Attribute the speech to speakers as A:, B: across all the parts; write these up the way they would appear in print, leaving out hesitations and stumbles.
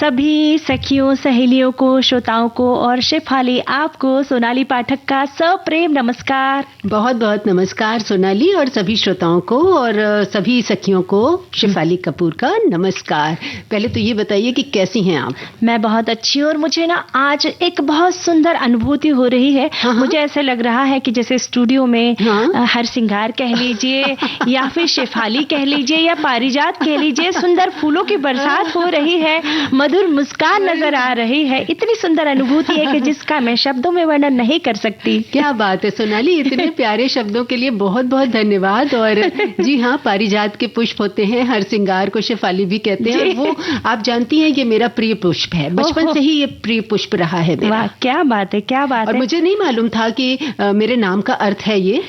A: सभी सखियों, सहेलियों को, श्रोताओं को और शेफाली आपको सोनाली पाठक का सप्रेम नमस्कार।
B: बहुत बहुत नमस्कार सोनाली और सभी श्रोताओं को और सभी सखियों को शेफाली कपूर का नमस्कार। पहले तो ये बताइए कि कैसी हैं आप?
A: मैं बहुत अच्छी हूँ और मुझे ना आज एक बहुत सुंदर अनुभूति हो रही है। मुझे ऐसा लग रहा है कि जैसे स्टूडियो में हर सिंगार कह लीजिए या फिर शेफाली कह लीजिए या पारिजात कह लीजिए, सुंदर फूलों की बरसात हो रही है, मधुर मुस्कान नजर आ रही है। इतनी सुंदर अनुभूति है कि जिसका मैं शब्दों में वर्णन नहीं कर सकती।
B: क्या बात है सोनाली, इतने प्यारे शब्दों के लिए बहुत बहुत धन्यवाद। और जी हाँ, पारिजात के पुष्प होते हैं, हर सिंगार को शेफाली भी कहते हैं। वो आप जानती हैं ये मेरा प्रिय पुष्प है, बचपन से ही ये प्रिय पुष्प रहा है मेरा।
A: वाह, क्या बात है, क्या बात है।
B: और मुझे नहीं मालूम था कि मेरे नाम का अर्थ है ये,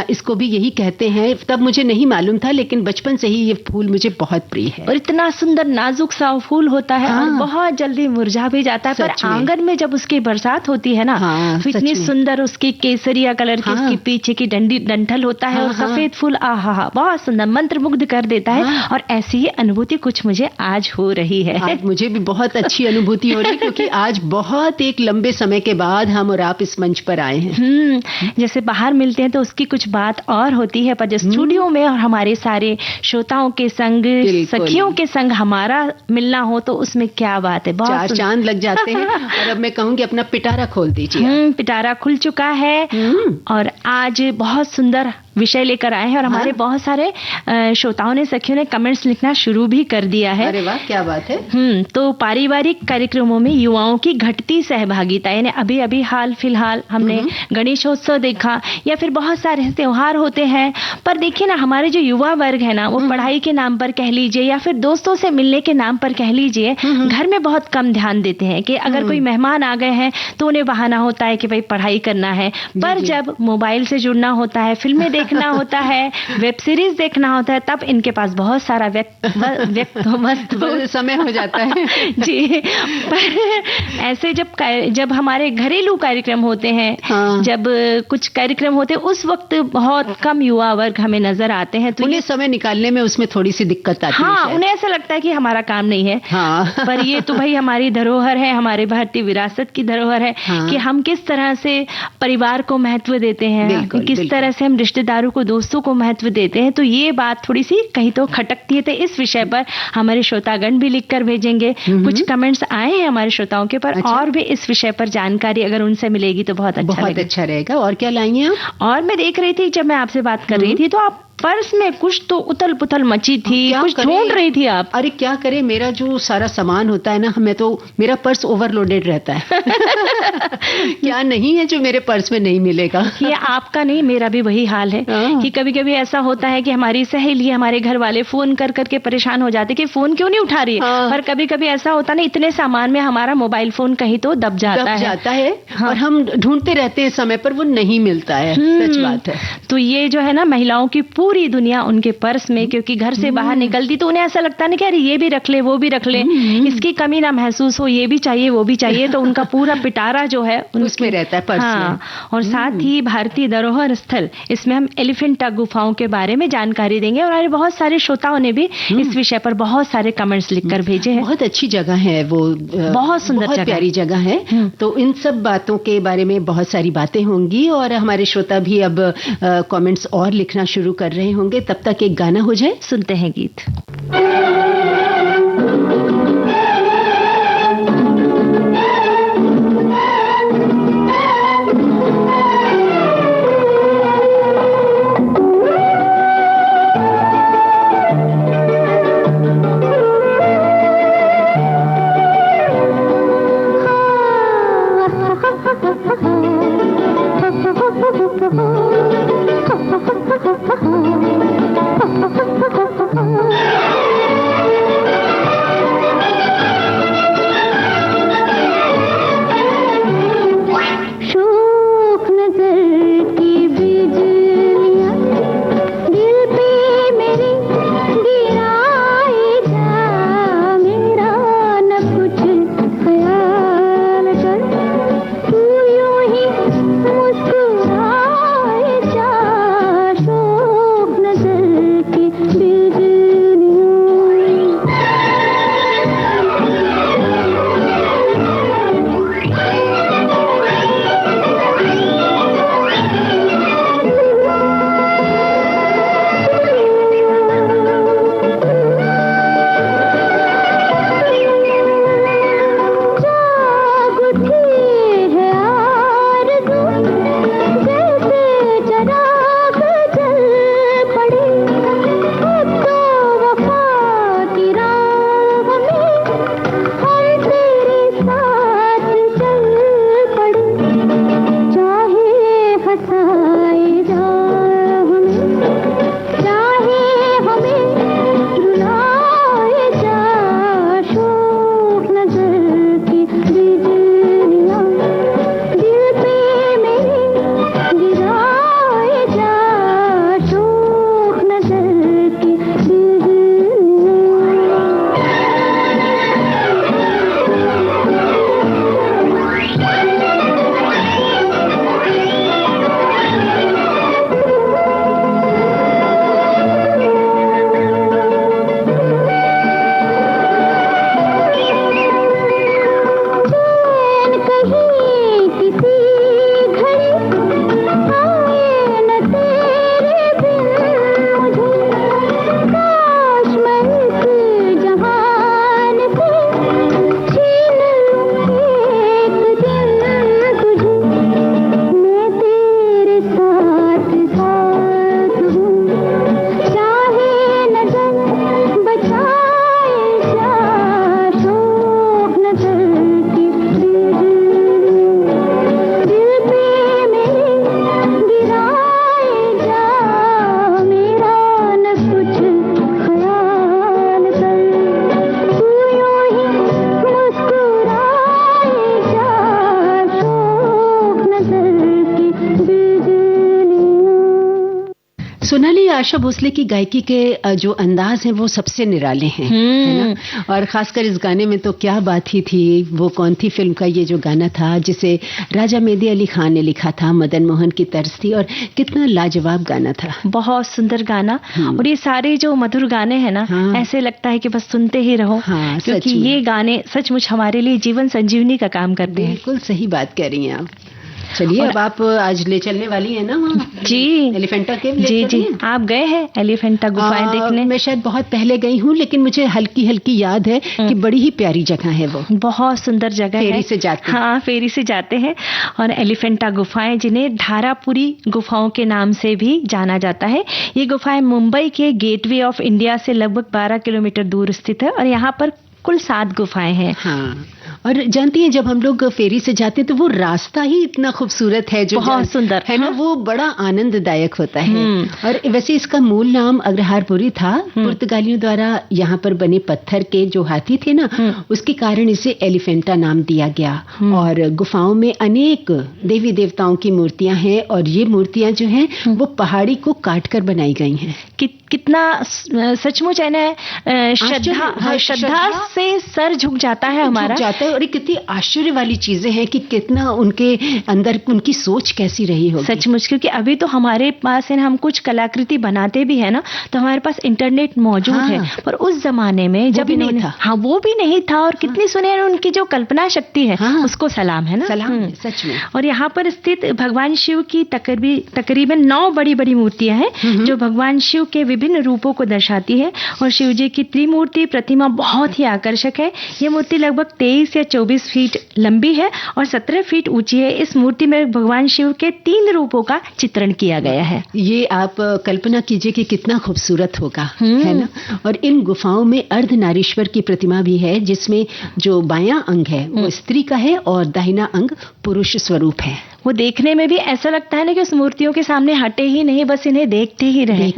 B: इसको भी यही कहते हैं, तब मुझे नहीं मालूम था, लेकिन बचपन से ही ये फूल मुझे बहुत प्रिय है।
A: और इतना सुंदर नाजुक सा फूल होता है और बहुत जल्दी मुरझा भी जाता है, पर आंगन में जब उसकी बरसात होती है ना, तो इतनी सुंदर उसकी केसरिया कलर की उसकी पीछे की डंठल होता है और सफेद फूल, आहा, बहुत सुंदर, मंत्रमुग्ध कर देता है। और ऐसी ही अनुभूति कुछ मुझे आज हो रही है।
B: आज मुझे भी बहुत अच्छी अनुभूति हो रही है, क्योंकि आज बहुत एक लंबे समय के बाद हम और आप इस मंच पर आए हैं।
A: जैसे बाहर मिलते हैं तो उसकी कुछ बात और होती है, पर जब स्टूडियो में और हमारे सारे श्रोताओं के संग, सखियों के संग हमारा मिलना हो तो उसमें क्या बात है, बहुत
B: चार चांद लग जाते हैं। और अब मैं कहूँगी अपना पिटारा खोल दीजिए।
A: पिटारा खुल चुका है और आज बहुत सुंदर विषय लेकर आए हैं और हमारे बहुत सारे श्रोताओं ने, सखियों ने कमेंट्स लिखना शुरू भी कर दिया है।
B: अरे वाह, क्या बात है।
A: तो पारिवारिक कार्यक्रमों में युवाओं की घटती सहभागिता, यानी अभी अभी हाल फिलहाल हमने गणेशोत्सव देखा या फिर बहुत सारे त्योहार होते हैं, पर देखिए ना, हमारे जो युवा वर्ग है ना, वो पढ़ाई के नाम पर कह लीजिए या फिर दोस्तों से मिलने के नाम पर कह लीजिए, घर में बहुत कम ध्यान देते हैं कि अगर कोई मेहमान आ गए हैं तो उन्हें बहाना होता है कि भाई पढ़ाई करना है। पर जब मोबाइल से जुड़ना होता है, फिल्में देखना होता है, वेब सीरीज देखना होता है, तब इनके पास बहुत सारा
B: समय हो जाता है।
A: जी, पर ऐसे जब हमारे घरेलू कार्यक्रम होते हैं, जब कुछ कार्यक्रम होते हैं, उस वक्त बहुत कम युवा वर्ग हमें नजर आते हैं, तो
B: उन्हें समय निकालने में उसमें थोड़ी सी दिक्कत आती है।
A: उन्हें ऐसा लगता है कि हमारा काम नहीं है। पर ये तो भाई हमारी धरोहर है, हमारे भारतीय विरासत की धरोहर है कि हम किस तरह से परिवार को महत्व देते हैं, किस तरह से हम रिश्तेदारों को, दोस्तों को महत्व देते हैं। तो ये बात थोड़ी सी कहीं तो खटकती है। तो इस विषय पर हमारे श्रोतागण भी लिखकर भेजेंगे। कुछ कमेंट्स आए हैं हमारे श्रोताओं के पर। और भी इस विषय पर जानकारी अगर उनसे मिलेगी तो बहुत अच्छा
B: रहेगा। और क्या लाएंगे आप?
A: और मैं देख रही थी, जब मैं आपसे बात कर रही थी तो आप पर्स में कुछ तो उथल पुथल मची थी, कुछ ढूंढ रही थी आप।
B: अरे क्या करे, मेरा जो सारा सामान होता है ना, मेरा पर्स ओवरलोडेड रहता है। क्या नहीं है जो मेरे पर्स में नहीं मिलेगा।
A: ये आपका नहीं, मेरा भी वही हाल है कि कभी कभी ऐसा होता है कि हमारी सहेली, हमारे घर वाले फोन कर करके परेशान हो जाते कि फोन क्यों नहीं उठा रही है। पर कभी कभी ऐसा होता ना, इतने सामान में हमारा मोबाइल फोन कहीं तो दब जाता है। और
B: हम ढूंढते रहते हैं समय पर, वो नहीं मिलता है। सच बात है।
A: तो ये जो है ना, महिलाओं की पूरी दुनिया उनके पर्स में, क्योंकि घर से बाहर निकलती तो उन्हें ऐसा लगता है कि अरे ये भी रख ले, वो भी रख ले, इसकी कमी ना महसूस हो, ये भी चाहिए, वो भी चाहिए। तो उनका पूरा पिटारा जो है
B: उसमें रहता है, पर्स में।
A: और साथ ही भारतीय धरोहर स्थल, इसमें हम एलिफेंटा गुफाओं के बारे में जानकारी देंगे। और बहुत सारे श्रोताओं ने भी इस विषय पर बहुत सारे कमेंट्स लिखकर भेजे हैं।
B: बहुत अच्छी जगह है वो,
A: बहुत सुंदर, बहुत
B: प्यारी जगह है। तो इन सब बातों के बारे में बहुत सारी बातें होंगी और हमारे श्रोता भी अब कमेंट्स और लिखना शुरू कर रहे होंगे। तब तक एक गाना हो जाए,
A: सुनते हैं गीत।
C: मुस्कुराए जा, शोक
B: सोनाली, आशा भोसले की गायकी के जो अंदाज हैं वो सबसे निराले हैं, है ना? और खासकर इस गाने में तो क्या बात ही थी। वो कौन थी फिल्म का ये जो गाना था जिसे राजा मेहदी अली खान ने लिखा था, मदन मोहन की तर्ज थी, और कितना लाजवाब गाना था।
A: बहुत सुंदर गाना। और ये सारे जो मधुर गाने हैं ना, ऐसे लगता है कि बस सुनते ही रहो, क्योंकि ये गाने सचमुच हमारे लिए जीवन संजीवनी का काम करते हैं।
B: बिल्कुल सही बात कह रही हैं आप। चलिए, अब आप आज ले चलने वाली है ना वहाँ?
A: जी,
B: एलिफेंटा केव ले
A: जी जी। आप गए हैं एलिफेंटा गुफाएं देखने?
B: मैं शायद बहुत पहले गई हूँ, लेकिन मुझे हल्की हल्की याद है कि बड़ी ही प्यारी जगह है वो।
A: बहुत सुंदर जगह है।
B: फेरी से जाते हैं।
A: हाँ, फेरी से जाते हैं। और एलिफेंटा गुफाएं, जिन्हें धारापुरी गुफाओं के नाम से भी जाना जाता है, ये गुफाएं मुंबई के गेटवे ऑफ इंडिया से लगभग 12 किलोमीटर दूर स्थित है और यहाँ पर कुल 7 गुफाएं हैं।
B: हाँ, और जानती हैं, जब हम लोग फेरी से जाते हैं तो वो रास्ता ही इतना खूबसूरत है, जो
A: बहुत सुंदर
B: है ना, वो बड़ा आनंददायक होता है। और वैसे इसका मूल नाम अग्रहारपुरी था। पुर्तगालियों द्वारा यहाँ पर बने पत्थर के जो हाथी थे ना, उसके कारण इसे एलिफेंटा नाम दिया गया। और गुफाओं में अनेक देवी देवताओं की मूर्तियां हैं, और ये मूर्तियां जो हैं वो पहाड़ी को काट कर बनाई गई हैं।
A: कितना सचमुच है ना, श्रद्धा से सर झुक जाता है हमारा,
B: जाता है। और कितनी आश्चर्य वाली चीजें हैं कि कितना उनके अंदर उनकी सोच कैसी रही होगी।
A: सचमुच, क्योंकि अभी तो हमारे पास है, हम कुछ कलाकृति बनाते भी है ना, तो हमारे पास इंटरनेट मौजूद है, पर उस जमाने में जब
B: नहीं था।
A: हाँ, वो भी नहीं था। और कितनी सुने उनकी जो कल्पना शक्ति है, उसको सलाम है ना,
B: सलाम सच में।
A: और यहाँ पर स्थित भगवान शिव की तकरीबन 9 बड़ी बड़ी मूर्तियां हैं जो भगवान शिव के विभिन्न रूपों को दर्शाती है। और शिव जी की त्रिमूर्ति प्रतिमा बहुत ही आकर्षक है। ये मूर्ति लगभग 23 या 24 फीट लंबी है और 17 फीट ऊंची है। इस मूर्ति में भगवान शिव के 3 रूपों का चित्रण किया गया है।
B: ये आप कल्पना कीजिए कि कितना खूबसूरत होगा, है ना? और इन गुफाओं में अर्धनारीश्वर की प्रतिमा भी है, जिसमें जो बायां अंग है वो स्त्री का है और दाहिना अंग पुरुष स्वरूप है।
A: वो देखने में भी ऐसा लगता है ना कि उस मूर्तियों के सामने हटे ही नहीं, बस इन्हें देखते ही रहे,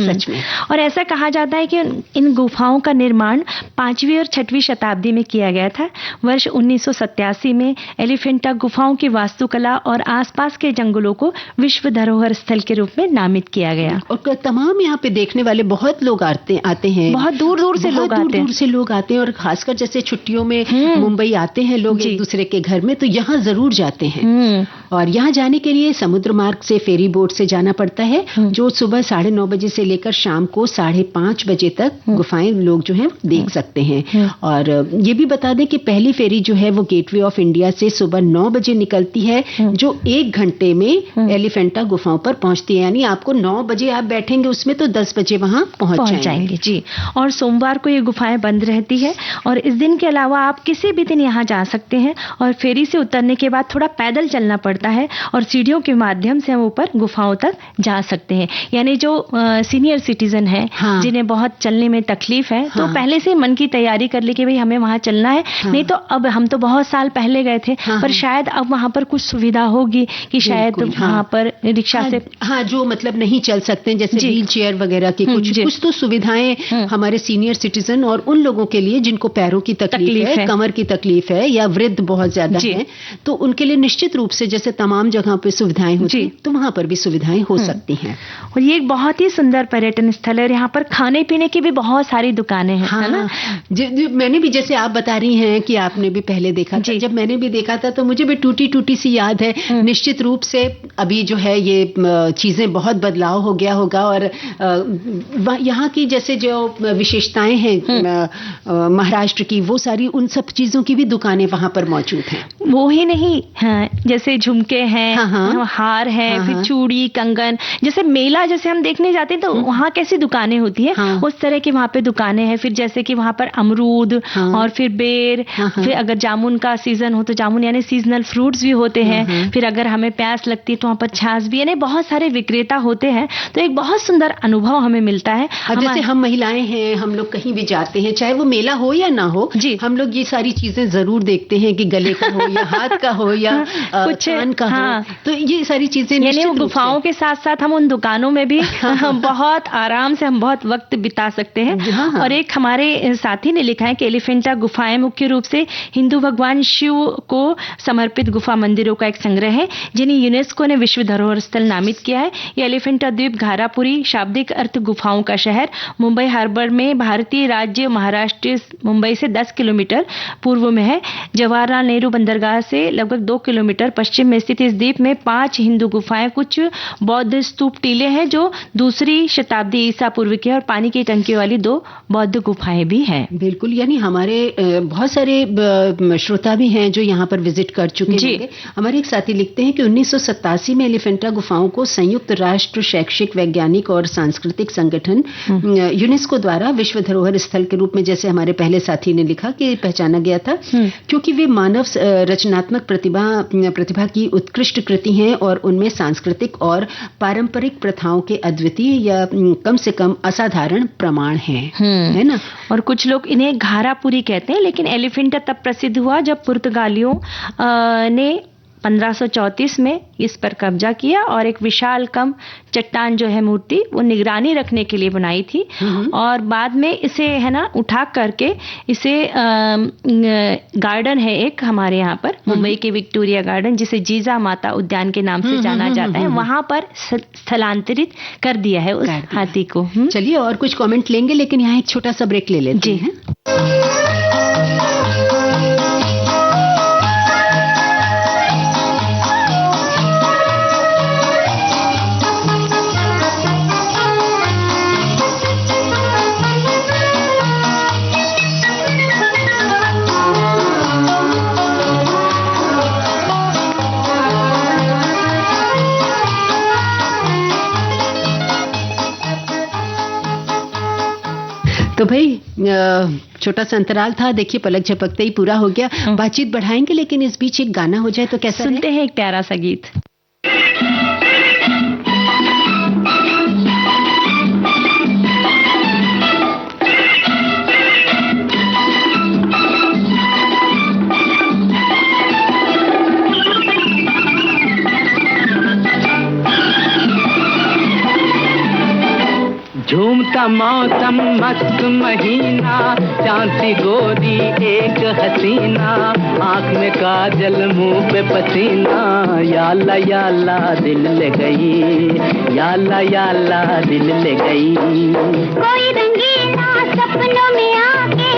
B: सच में।
A: और ऐसा कहा जाता है कि इन गुफाओं का निर्माण 5वीं और 6वीं शताब्दी में किया गया था। वर्ष 1987 में एलिफेंटा गुफाओं की वास्तुकला और आसपास के जंगलों को विश्व धरोहर स्थल के रूप में नामित किया गया।
B: और तमाम यहाँ पे देखने वाले बहुत लोग आते हैं,
A: बहुत दूर दूर से
B: लोग आते हैं। और खासकर जैसे छुट्टियों में मुंबई आते हैं लोग एक दूसरे के घर में, तो यहाँ जरूर जाते हैं। और यहाँ जाने के लिए समुद्र मार्ग से फेरी बोट से जाना पड़ता है, जो सुबह 9:30 बजे से लेकर शाम को 5:30 बजे तक गुफाएं लोग जो हैं देख सकते हैं। और ये भी बता दें कि पहली फेरी जो है वो गेटवे ऑफ इंडिया से सुबह 9 बजे निकलती है, जो 1 घंटे में एलिफेंटा गुफाओं पर पहुंचती है। यानी आपको 9 बजे आप बैठेंगे उसमें तो 10 बजे वहां पहुंच जाएंगे।
A: जी। और सोमवार को ये गुफाएं बंद रहती है, और इस दिन के अलावा आप किसी भी दिन यहाँ जा सकते हैं। और फेरी से उतरने के बाद थोड़ा पैदल चलना पड़ता होता है और सीढ़ियों के माध्यम से हम ऊपर गुफाओं तक जा सकते हैं। यानी जो सीनियर सिटीजन है,
B: हाँ।
A: जिन्हें बहुत चलने में तकलीफ है,
B: हाँ।
A: तो पहले से मन की तैयारी कर ले कि भाई हमें वहां चलना है।
B: हाँ।
A: नहीं तो अब हम तो बहुत साल पहले गए थे,
B: हाँ।
A: पर शायद अब वहां पर कुछ सुविधा होगी कि शायद वहां पर रिक्शा से
B: हाँ, जो मतलब नहीं चल सकते, जैसे व्हील चेयर वगैरह की कुछ तो सुविधाएं हमारे सीनियर सिटीजन और उन लोगों के लिए जिनको पैरों की तकलीफ है, कमर की तकलीफ है या वृद्ध बहुत ज्यादा है, तो उनके लिए निश्चित रूप से जैसे तमाम जगह पे सुविधाएं होती हैं, तो वहां पर भी सुविधाएं हो सकती हैं।
A: और ये एक बहुत ही सुंदर पर्यटन स्थल है। यहाँ पर खाने पीने की भी बहुत सारी दुकानें हैं, है ना?
B: मैंने भी, जैसे आप बता रही हैं कि आपने भी पहले देखा था, जब मैंने भी देखा था तो मुझे भी टूटी टूटी सी याद है। निश्चित रूप से अभी जो है ये चीजें बहुत बदलाव हो गया होगा और यहाँ की जैसे जो विशेषताएं हैं महाराष्ट्र की, वो सारी उन सब चीजों की भी दुकानें वहां पर मौजूद हैं।
A: वो ही नहीं, हाँ, जैसे झुमके हैं, हार है, फिर चूड़ी, कंगन, जैसे मेला जैसे हम देखने जाते हैं तो वहाँ कैसी दुकानें होती है, उस तरह की वहाँ पे दुकानें हैं। फिर जैसे कि वहाँ पर अमरूद और फिर बेर, फिर अगर जामुन का सीजन हो तो जामुन यानी सीजनल फ्रूट्स भी होते हैं। फिर अगर हमें प्यास लगती है तो वहाँ पर छाछ भी, यानी बहुत सारे विक्रेता होते हैं। तो एक बहुत सुंदर अनुभव हमें मिलता है।
B: जैसे हम महिलाएं हैं, हम लोग कहीं भी जाते हैं, चाहे वो मेला हो या ना हो, हम लोग ये सारी चीजें जरूर देखते हैं कि गले का हो या हाथ का हो या कुछ कान का हो, तो ये सारी चीजें
A: यानी गुफाओं के साथ साथ हम उन दुकानों में भी बहुत आराम से हम बहुत वक्त बिता सकते हैं। और एक हमारे साथी ने लिखा है कि एलिफेंटा गुफाएं मुख्य रूप से हिंदू भगवान शिव को समर्पित गुफा मंदिरों का एक संग्रह है, जिन्हें यूनेस्को ने विश्व धरोहर स्थल नामित किया है। ये एलिफेंटा द्वीप घारापुरी, शाब्दिक अर्थ गुफाओं का शहर, मुंबई हार्बर में भारतीय राज्य महाराष्ट्र मुंबई से 10 किलोमीटर पूर्व में है। जवाहरलाल नेहरू बंदरगाह से लगभग 2 किलोमीटर पश्चिम में स्थित इस द्वीप में 5 हिंदू गुफाएं, कुछ बौद्ध स्तूप टीले हैं जो 2री शताब्दी ईसा पूर्व की है, और पानी की टंकी वाली 2 बौद्ध गुफाएं भी हैं।
B: बिल्कुल, यानी हमारे बहुत सारे श्रोता भी हैं जो यहाँ पर विजिट कर चुके हैं। हमारे एक साथी लिखते हैं कि 1987 में एलिफेंटा गुफाओं को संयुक्त राष्ट्र शैक्षिक, वैज्ञानिक और सांस्कृतिक संगठन यूनेस्को द्वारा विश्व धरोहर स्थल के रूप में, जैसे हमारे पहले साथी ने लिखा, कि पहचाना गया था, क्योंकि वे मानव रचनात्मक प्रतिभा की उत्कृष्ट कृति हैं और उनमें सांस्कृतिक और पारंपरिक प्रथाओं के अद्वितीय या कम से कम असाधारण प्रमाण हैं, है ना?
A: और कुछ लोग इन्हें घारापुरी कहते हैं, लेकिन एलिफेंटा तब प्रसिद्ध हुआ जब पुर्तगालियों ने 1534 में इस पर कब्जा किया और एक विशाल कम चट्टान जो है मूर्ति, वो निगरानी रखने के लिए बनाई थी। और बाद में इसे, है ना, उठा करके इसे गार्डन है एक हमारे यहाँ पर मुंबई के विक्टोरिया गार्डन, जिसे जीजा माता उद्यान के नाम से जाना जाता है, वहां पर स्थलांतरित कर दिया है उस हाथी को।
B: चलिए और कुछ कमेंट लेंगे, लेकिन यहाँ एक छोटा सा ब्रेक ले लेते हैं। तो भाई छोटा सा अंतराल था, देखिए पलक झपकते ही पूरा हो गया। बातचीत बढ़ाएंगे, लेकिन इस बीच एक गाना हो जाए तो कैसा?
A: सुनते हैं एक प्यारा सा गीत।
C: झूमता मौसम, मस्त महीना, चांद सी गोरी एक हसीना, आँख में काजल, मुंह पे पसीना, या अल्लाह दिल ले गई, या अल्लाह दिल ले गई।
D: कोई रंगीला सपनों में आके,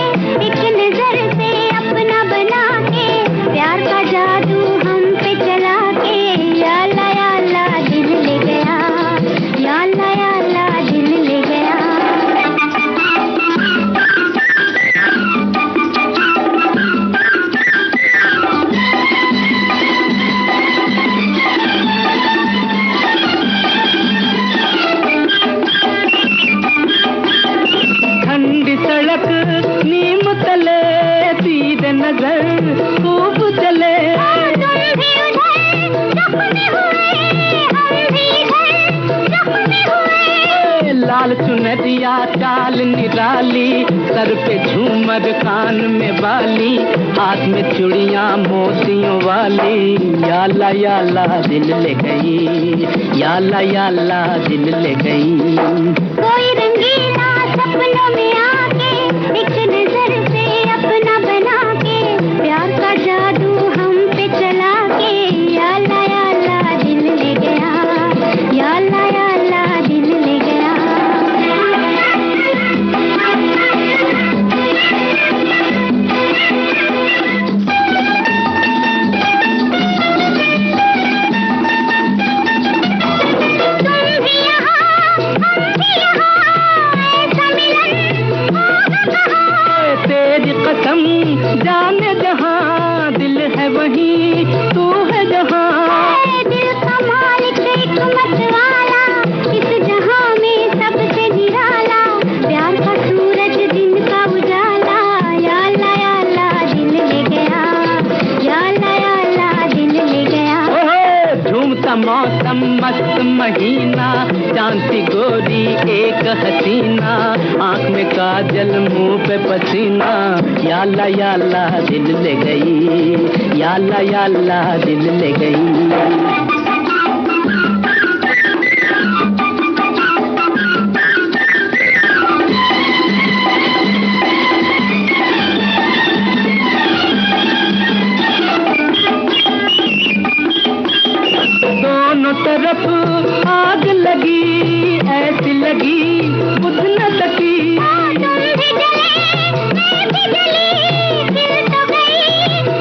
D: एक नजर से अपना बना के, प्यार का जादू हम पे चला के, या अल्लाह दिल ले गया, या अल्लाह दिल ले गया।
C: ठंडी सड़क नीम तले, तीर नजर खूब चले, लाल चुनरिया चाल निराली, सर पे झूमर कान में बाली, हाथ में चूड़ियां मोतियों वाली। या अल्लाह दिल ले गई, या अल्लाह दिल ले गई।
D: कोई रंगीला सपनों में आके एक नजर से अपना बना के, प्यार का जादू हम पे चला के। या अल्लाह दिल ले गया, या अल्लाह दिल ले गया।
C: तेरी कसम जाने जहां, दिल है वहीं तू है जहां।
D: दिल का मालिक एक मतवाला, इस जहां में सबसे निराला, प्यार का सूरज दिन का उजाला। या अल्लाह दिल ले गया, या अल्लाह दिल ले गया।
C: झूमता मौसम मस्त महीना, चांद सी गोरी एक हसीना, आँख में काजल मुंह पे पसीना। या अल्लाह दिल ले गई, या अल्लाह दिल ले गई। दोनों तरफ आग लगी, ऐसी लगी बुझ न सकी।
D: तुम भी जले, मैं भी जली, दिल तो गई,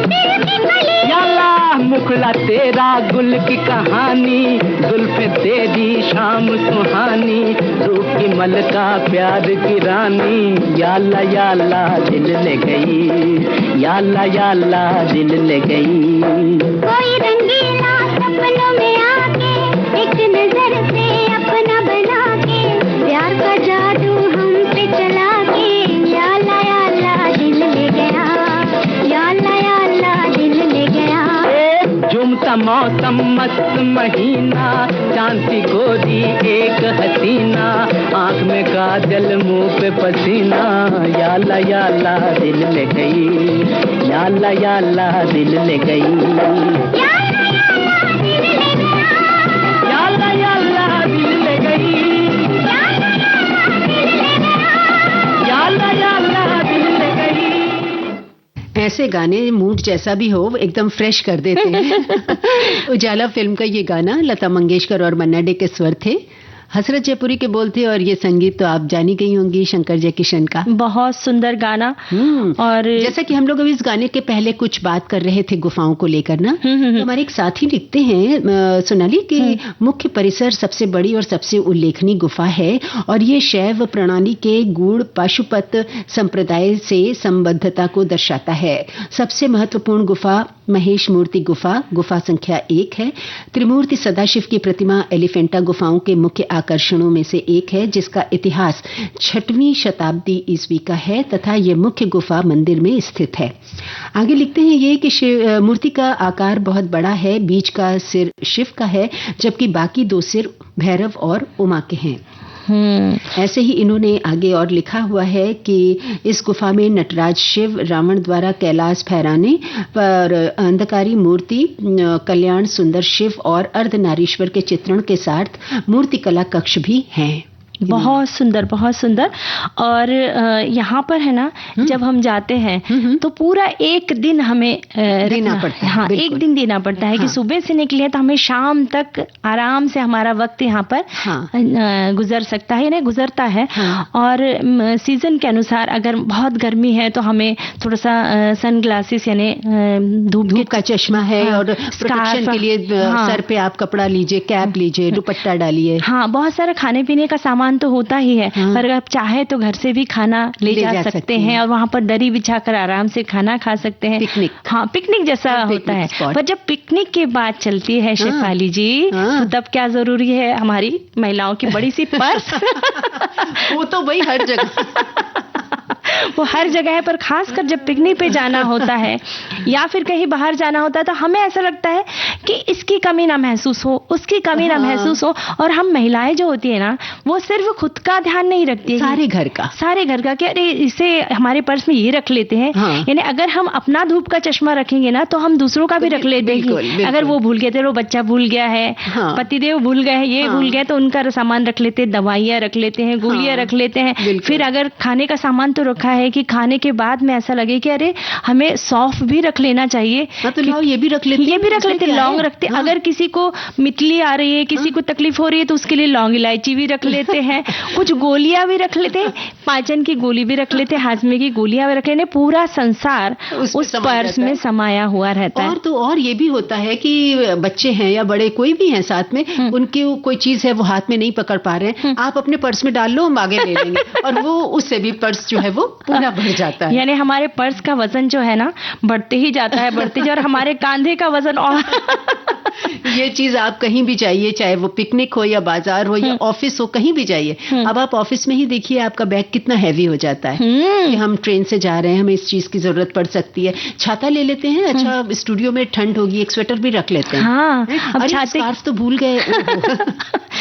D: दिल की कली।
C: या अल्लाह मुखड़ा तेरा गुल की कहानी, जुल्फे तेरी शाम सुहानी, रूप की मलका प्यार की रानी। या अल्लाह दिल ले गई, या अल्लाह दिल ले गई।
D: कोई रंगीला सपनों में आके एक नजर से अपना बना के, प्यार का जादू हम पे चला के। या अल्लाह दिल ले गया, या अल्लाह दिल ले गया।
C: झूमता मौसम मस्त महीना, चांद सी गोरी एक हसीना, आँख में काजल मुंह पे पसीना। या अल्लाह दिल ले गई, या अल्लाह दिल ले गई।
D: या अल्लाह दिल ले गया,
C: या अल्लाह दिल ले गई,
D: या अल्लाह दिल ले गया।
C: या अल्लाह दिल ले गई।
B: ऐसे गाने मूड जैसा भी हो एकदम फ्रेश कर देते हैं। उजाला फिल्म का ये गाना लता मंगेशकर और मन्ना डे के स्वर थे, हसरत जयपुरी के बोल थे, और ये संगीत तो आप जानी गई होंगी शंकर जयकिशन का।
A: बहुत सुंदर गाना। और
B: जैसा कि हम लोग अभी इस गाने के पहले कुछ बात कर रहे थे गुफाओं को लेकर ना, तो हमारे एक साथी लिखते हैं सोनाली कि मुख्य परिसर सबसे बड़ी और सबसे उल्लेखनीय गुफा है, और ये शैव प्रणाली के गूढ़ पाशुपत संप्रदाय से संबद्धता को दर्शाता है। सबसे महत्वपूर्ण गुफा महेश मूर्ति गुफा, गुफा संख्या 1 है। त्रिमूर्ति सदाशिव की प्रतिमा एलिफेंटा गुफाओं के मुख्य आकर्षणों में से एक है, जिसका इतिहास 6वीं शताब्दी ईस्वी का है तथा ये मुख्य गुफा मंदिर में स्थित है। आगे लिखते हैं ये कि मूर्ति का आकार बहुत बड़ा है, बीच का सिर शिव का है, जबकि बाकी 2 सिर भैरव और उमा के हैं। ऐसे ही इन्होंने आगे और लिखा हुआ है कि इस गुफा में नटराज शिव रावण द्वारा कैलाश फहराने पर अंधकारी मूर्ति, कल्याण सुंदर शिव और अर्धनारीश्वर के चित्रण के साथ मूर्ति कला कक्ष भी हैं।
A: बहुत सुंदर, बहुत सुंदर। और यहाँ पर है ना, जब हम जाते हैं तो पूरा एक दिन हमें
B: देना पड़ता है।
A: हाँ, एक दिन देना पड़ता है कि सुबह से निकले तो हमें शाम तक आराम से हमारा वक्त यहाँ पर गुजर सकता है, यानी गुजरता है। और सीजन के अनुसार अगर बहुत गर्मी है तो हमें थोड़ा सा सन ग्लासेस यानी धूप
B: का चश्मा है, और प्रोटेक्शन के लिए सर पे आप कपड़ा लीजिए, कैप लीजिए, दुपट्टा डालिए।
A: हाँ, बहुत सारा खाने पीने का सामान तो होता ही है, पर अगर आप चाहे तो घर से भी खाना ले जा सकते हैं और वहाँ पर दरी बिछाकर आराम से खाना खा सकते हैं।
B: पिकनिक,
A: हाँ, पिकनिक जैसा होता है। पर जब पिकनिक की बात चलती है शेफाली जी, तो तब क्या जरूरी है, हमारी महिलाओं की बड़ी सी पर्स।
B: वो तो वही हर जगह
A: वो हर जगह पर, खासकर जब पिकनिक पे जाना होता है या फिर कहीं बाहर जाना होता है, तो हमें ऐसा लगता है कि इसकी कमी ना महसूस हो, उसकी कमी ना महसूस हो। और हम महिलाएं जो होती है ना, वो सिर्फ खुद का ध्यान नहीं रखती है,
B: सारे घर का
A: कि अरे इसे हमारे पर्स में ये रख लेते हैं। यानी अगर हम अपना धूप का चश्मा रखेंगे ना, तो हम दूसरों का भी रख लेते हैं। अगर वो भूल गए थे, वो बच्चा भूल गया है, पतिदेव भूल गए हैं, ये भूल गए, तो उनका सामान रख लेते हैं, दवाइयाँ रख लेते हैं, गोलियां रख लेते हैं। फिर अगर खाने का सामान तो रखा है कि खाने के बाद में ऐसा लगे कि अरे हमें सौंफ भी रख लेना चाहिए,
B: तो ये भी रख लेते,
A: लौंग रखते। अगर किसी को मितली आ रही है, किसी को तकलीफ हो रही है, तो उसके लिए लौंग इलायची भी रख लेते हैं, कुछ गोलियां भी रख लेते हैं, पाचन की गोली भी रख लेते हैं, हाजमे की गोलियां भी रख लेते हैं। पूरा संसार उस पर्स में समाया हुआ रहता है।
B: और ये भी होता है कि बच्चे हैं या बड़े कोई भी हैं साथ में, उनकी कोई चीज है वो हाथ में नहीं पकड़ पा रहे हैं, आप अपने पर्स में डाल लो, हम आगे ले लेंगे, और वो उससे भी पर्स जो है वो पूरा भर जाता है।
A: यानी हमारे पर्स का वजन जो है ना, बढ़ते ही जाता है, और हमारे कांधे का वजन और
B: ये चीज आप कहीं भी जाइए, चाहे वो पिकनिक हो या बाजार हो या ऑफिस हो, कहीं भी जाइए, अब आप ऑफिस में ही देखिए आपका बैग कितना हैवी हो जाता है कि हम ट्रेन से जा रहे हैं, हमें इस चीज की जरूरत पड़ सकती है, छाता ले लेते हैं, अच्छा स्टूडियो में ठंड होगी, एक स्वेटर भी रख लेते हैं।
A: हाँ,
B: अब छाते तो भूल गए।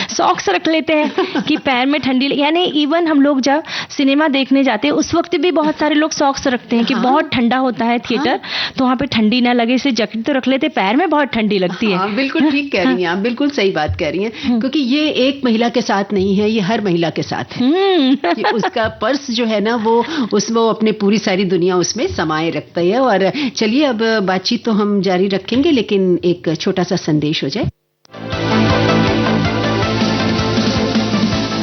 A: सॉक्स रख लेते हैं कि पैर में ठंडी, यानी इवन हम लोग जब सिनेमा देखने जाते हैं उस वक्त भी बहुत सारे लोग सॉक्स रखते हैं कि बहुत ठंडा होता है थिएटर, तो वहाँ पे ठंडी ना लगे, इसे जैकेट तो रख लेते, पैर में बहुत ठंडी लगती है।
B: बिल्कुल ठीक कह रही हैं आप, बिल्कुल सही बात कह रही हैं, क्योंकि ये एक महिला के साथ नहीं है, ये हर महिला के साथ है कि उसका पर्स जो है ना, वो अपने पूरी सारी दुनिया उसमें समाये रखता है। और चलिए अब बातचीत तो हम जारी रखेंगे, लेकिन एक छोटा सा संदेश हो जाए।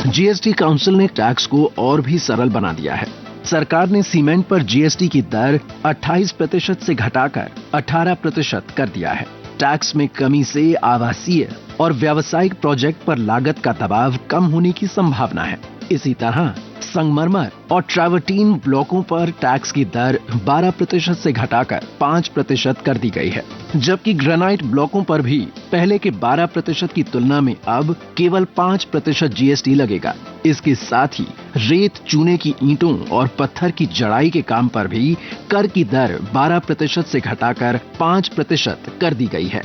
E: जीएसटी काउंसिल ने टैक्स को और भी सरल बना दिया है। सरकार ने सीमेंट पर जीएसटी की दर 28% से घटाकर 18% कर दिया है। टैक्स में कमी से आवासीय और व्यावसायिक प्रोजेक्ट पर लागत का दबाव कम होने की संभावना है। इसी तरह संगमरमर और ट्रैवर्टीन ब्लॉकों पर टैक्स की दर 12% से घटाकर 5% कर दी गई है, जबकि ग्रेनाइट ब्लॉकों पर भी पहले के 12% की तुलना में अब केवल 5% जीएसटी लगेगा। इसके साथ ही रेत, चूने की ईंटों और पत्थर की जड़ाई के काम पर भी कर की दर 12% से घटाकर 5% कर दी गई है।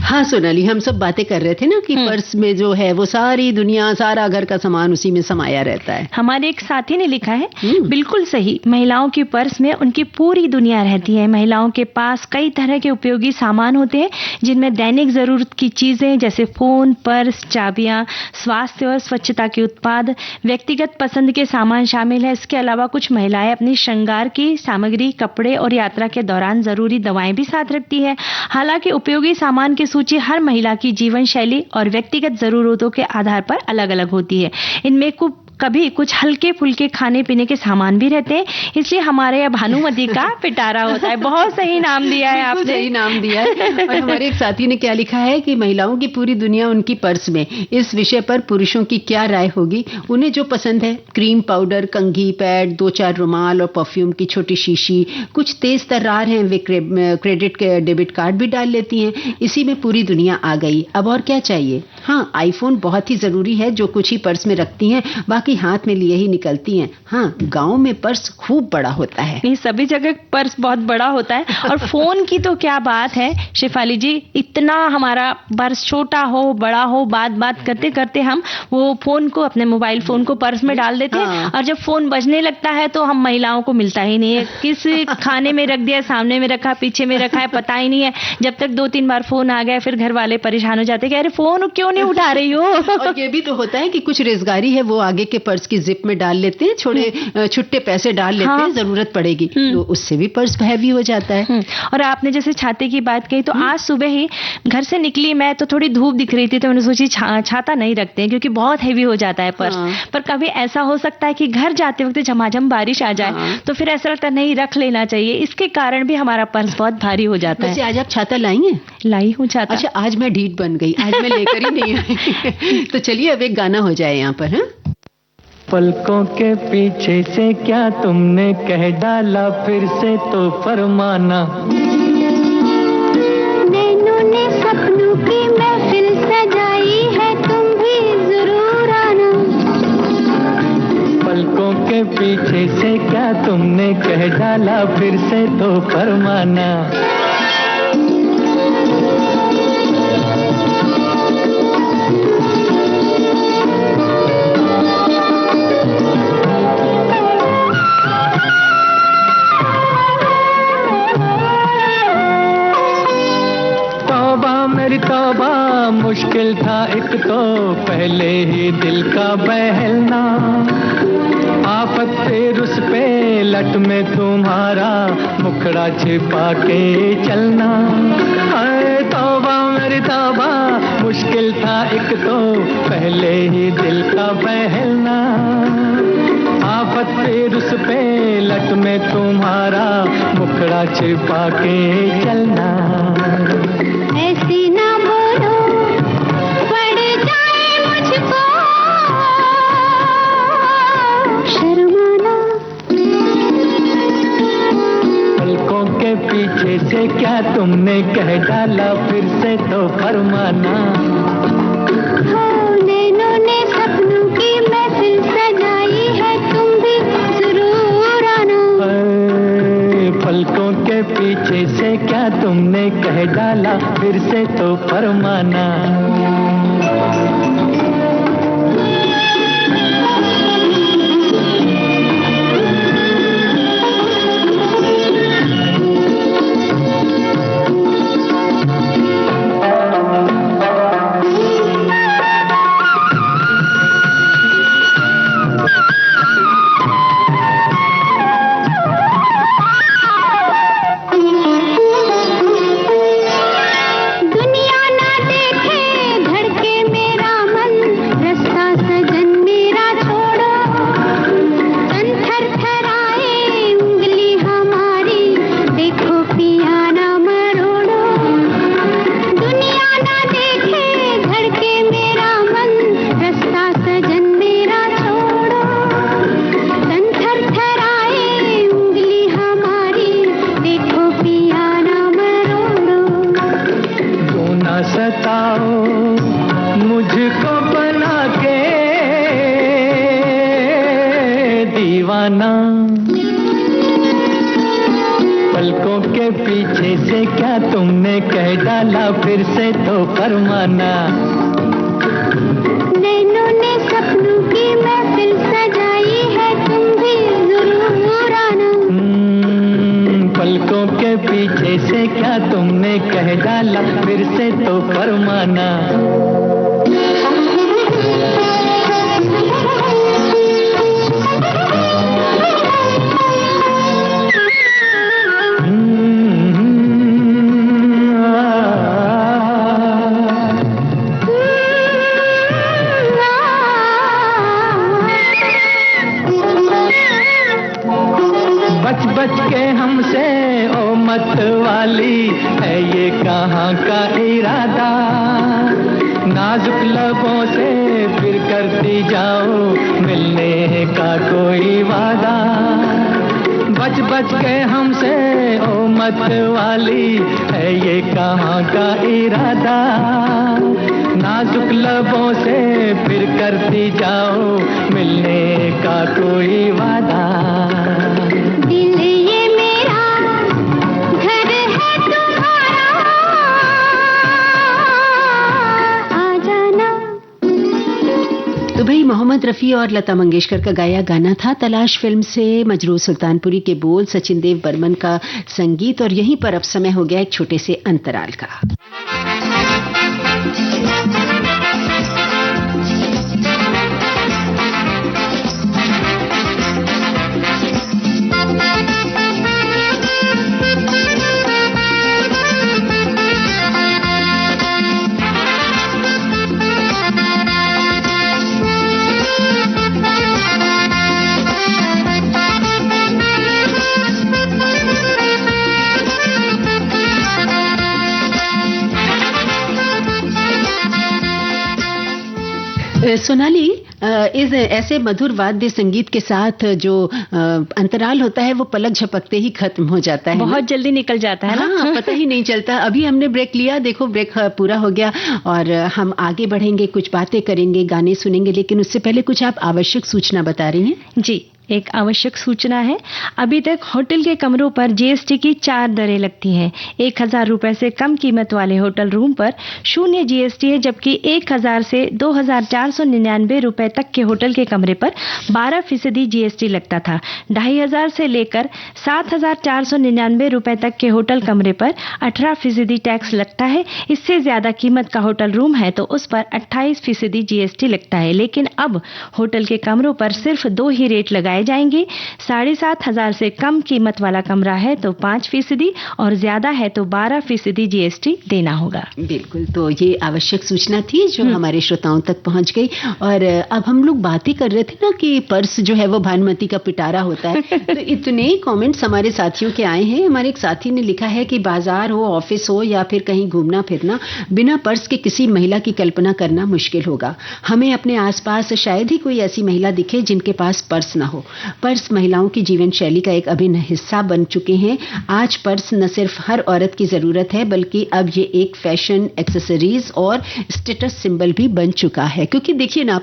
B: हाँ सोनाली, हम सब बातें कर रहे थे ना कि पर्स में जो है वो सारी दुनिया, सारा घर का सामान उसी में समाया रहता है।
A: हमारे एक साथी ने लिखा है, बिल्कुल सही, महिलाओं की पर्स में उनकी पूरी दुनिया रहती है। महिलाओं के पास कई तरह के उपयोगी सामान होते हैं, जिनमें दैनिक जरूरत की चीजें जैसे फोन, पर्स, चाबियां, स्वास्थ्य और स्वच्छता के उत्पाद, व्यक्तिगत पसंद के सामान शामिल है। इसके अलावा कुछ महिलाएं अपनी श्रृंगार की सामग्री, कपड़े और यात्रा के दौरान जरूरी दवाएं भी साथ रखती है। हालांकि उपयोगी सामान की सूची हर महिला की जीवन शैली और व्यक्तिगत जरूरतों के आधार पर अलग अलग होती है। इनमें कभी कुछ हल्के फुल्के खाने पीने के सामान भी रहते हैं, इसलिए हमारे यहाँ भानुमति का पिटारा होता है। बहुत सही नाम दिया है आपने,
B: सही नाम दिया है। और हमारे एक साथी ने क्या लिखा है कि महिलाओं की पूरी दुनिया उनकी पर्स में। इस विषय पर पुरुषों की क्या राय होगी? उन्हें जो पसंद है, क्रीम पाउडर, कंघी, पैड, 2-4 रुमाल और परफ्यूम की छोटी शीशी, कुछ तेज तर्रार हैं वे क्रेडिट के डेबिट कार्ड भी डाल लेती हैं। इसी में पूरी दुनिया आ गई, अब और क्या चाहिए? हाँ, आईफोन बहुत ही जरूरी है, जो कुछ ही पर्स में रखती हैं, बाकी हाथ में लिए ही निकलती हैं। हाँ, गांव में पर्स खूब बड़ा होता है।
A: ये सभी जगह पर्स बहुत बड़ा होता है। और फोन की तो क्या बात है शेफाली जी, इतना हमारा पर्स छोटा हो बड़ा हो, बात करते करते हम वो फोन को, अपने मोबाइल फोन को पर्स में डाल देते हैं। और जब फोन बजने लगता है तो हम महिलाओं को मिलता ही नहीं है, किस खाने में रख दिया, सामने में रखा, पीछे में रखा है, पता ही नहीं है। जब तक 2-3 बार फोन आ गया, फिर घर वाले परेशान हो जाते हैं कि अरे फोन क्यों नहीं उठा रही हो।
B: और ये भी तो होता है कि कुछ रेज़गारी है, वो आगे के पर्स की जिप में डाल लेते हैं, छुट्टे पैसे डाल लेते हैं, जरूरत पड़ेगी तो उससे भी पर्स हैवी हो जाता है।
A: और आपने जैसे छाते की बात कही, तो आज सुबह ही घर से निकली मैं, तो थोड़ी धूप दिख रही थी, तो मैंने सोची छाता नहीं रखते हैं क्योंकि बहुत हैवी हो जाता है पर्स। पर कभी ऐसा हो सकता है कि घर जाते वक्त झमाझम बारिश आ जाए, तो फिर ऐसा लगता है नहीं, रख लेना चाहिए। इसके कारण भी हमारा पर्स बहुत भारी हो जाता है।
B: आज आप छाता लाई हैं?
A: लाई हूँ छाता।
B: अच्छा, आज मैं ढीठ बन गई, आज मैं लेकर ही नहीं आई। तो चलिए अब एक गाना हो जाए यहाँ पर।
C: पलकों के पीछे से क्या तुमने कह डाला, फिर से तो फरमाना।
D: नैनों ने सपनों की महफिल सजाई है, तुम भी जरूर
C: के पीछे से क्या तुमने कह डाला, फिर से तो फरमाना। मेरी तौबा मुश्किल था एक तो पहले ही दिल का बहलना, आफत फिर उस पे लट में तुम्हारा मुखड़ा छिपा के चलना। हाय तौबा मेरी तौबा मुश्किल था एक तो पहले ही दिल का बहलना, आफत फिर उस पे लट में तुम्हारा मुखड़ा छिपा के चलना।
D: ऐसे ना बोलो पड़ जाए मुझको शर्माना।
C: पलकों के पीछे से क्या तुमने कह डाला, फिर से तो फरमाना।
D: हो नैनों ने सपनों की महफिल सजाई है, तुम भी जरूर आना।
C: पलकों के पीछे से क्या तुमने कह डाला, फिर से तो फरमाना। पलकों के पीछे से क्या तुमने कह डाला, फिर से तो फरमाना।
D: नैनों ने सपनों की महफिल सजाई है, तुम भी जरूर आना।
C: पलकों के पीछे से क्या तुमने कह डाला, फिर से तो फरमाना। बच बच के हमसे ओ मत वाली है ये कहाँ का इरादा, नाजुक लबों से फिर करती जाओ मिलने का कोई वादा। बच बच के हमसे ओ मत वाली है ये कहाँ का इरादा, नाजुक लबों से फिर करती जाओ मिलने का कोई वादा।
D: दिल ये मेरा घर है तुम्हारा, आ जाना।
B: तो भाई मोहम्मद रफ़ी और लता मंगेशकर का गाया गाना था तलाश फिल्म से। मजरूह सुल्तानपुरी के बोल, सचिन देव बर्मन का संगीत। और यहीं पर अब समय हो गया एक छोटे से अंतराल का। सोनाली, इस ऐसे मधुर वाद्य संगीत के साथ जो अंतराल होता है वो पलक झपकते ही खत्म हो जाता है,
A: बहुत जल्दी निकल जाता है ना।
B: हाँ, पता ही नहीं चलता। अभी हमने ब्रेक लिया, देखो ब्रेक पूरा हो गया और हम आगे बढ़ेंगे, कुछ बातें करेंगे, गाने सुनेंगे, लेकिन उससे पहले कुछ आप आवश्यक सूचना बता रही हैं।
A: जी, एक आवश्यक सूचना है। अभी तक होटल के कमरों पर जीएसटी की 4 दरें लगती हैं। 1,000 रुपए से कम कीमत वाले होटल रूम पर 0 जीएसटी है, जबकि 1,000 से 2,499 रुपए तक के होटल के कमरे पर 12% जीएसटी लगता था। 2,500 से लेकर 7,499 रुपए तक के होटल कमरे पर 18% टैक्स लगता है। इससे ज्यादा कीमत का होटल रूम है तो उस पर 28% जीएसटी लगता है। लेकिन अब होटल के कमरों पर सिर्फ 2 ही रेट लगाए जाएंगे। 7,500 से कम कीमत वाला कमरा है तो 5% और ज्यादा है तो 12% जीएसटी देना होगा।
B: बिल्कुल, तो ये आवश्यक सूचना थी जो हमारे श्रोताओं तक पहुंच गई। और अब हम लोग बातें कर रहे थे ना कि पर्स जो है वो भानुमति का पिटारा होता है। तो इतने कमेंट्स हमारे साथियों के आए हैं। हमारे एक साथी ने लिखा है कि बाजार हो, ऑफिस हो या फिर कहीं घूमना फिरना, बिना पर्स के किसी महिला की कल्पना करना मुश्किल होगा। हमें अपने आसपास शायद ही कोई ऐसी महिला दिखे जिनके पास पर्स ना हो। पर्स महिलाओं की जीवन शैली का एक अभिन्न हिस्सा बन चुके हैं। आज पर्स न सिर्फ हर औरत की जरूरत है बल्कि अब ये एक फैशन, एक्सेसरीज और स्टेटस सिंबल भी बन चुका है। क्योंकि देखिए ना,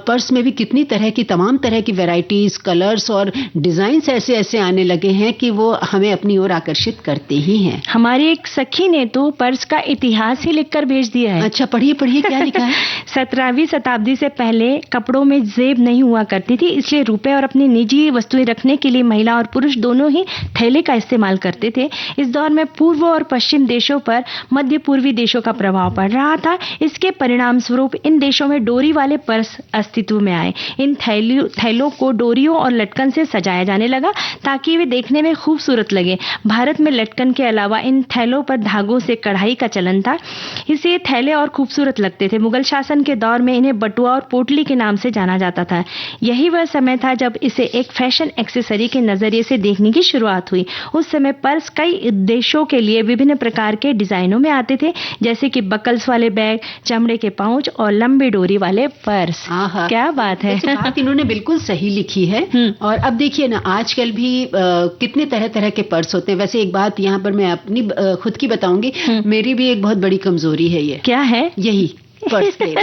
B: पर्स में भी कितनी तरह की, तमाम तरह की वैरायटीज, कलर्स और डिजाइन ऐसे ऐसे आने लगे हैं कि वो हमें अपनी ओर आकर्षित करते ही हैं।
A: हमारी एक सखी ने तो पर्स का इतिहास ही लिखकर भेज दिया है।
B: अच्छा, पढ़िए पढ़िए, क्या लिखा है?
A: 17वीं शताब्दी से पहले कपड़ों में जेब नहीं हुआ करती थी, इसलिए रुपए और अपनी निजी वस्तुएं रखने के लिए महिला और पुरुष दोनों ही थैले का इस्तेमाल करते थे। इस दौर में पूर्व और पश्चिम देशों पर मध्य पूर्वी देशों का प्रभाव पड़ रहा था। इसके परिणाम स्वरूप इन देशों में डोरी वाले पर्स अस्तित्व में आए। इन थैलों को डोरियों और लटकन से सजाया जाने लगा ताकि वे देखने में खूबसूरत लगे। भारत में लटकन के अलावा इन थैलों पर धागों से कढ़ाई का चलन था, इससे थैले और खूबसूरत लगते थे। मुगल शासन के दौर में इन्हें बटुआ और पोटली के नाम से जाना जाता था। यही वह समय था जब इसे एक फैशन एक्सेसरी के नजरिए से देखने की शुरुआत हुई। उस समय पर्स कई उद्देश्यों के लिए विभिन्न प्रकार के डिजाइनों में आते थे, जैसे कि बकल्स वाले बैग, चमड़े के पाउच और लंबी डोरी वाले पर्स। क्या बात है।
B: बात इन्होंने बिल्कुल सही लिखी है। और अब देखिए ना, आजकल भी कितने तरह तरह के पर्स होते हैं। वैसे एक बात यहाँ पर मैं अपनी खुद की बताऊंगी, मेरी भी एक बहुत बड़ी कमजोरी है। ये
A: क्या है?
B: यही पर्स लेना।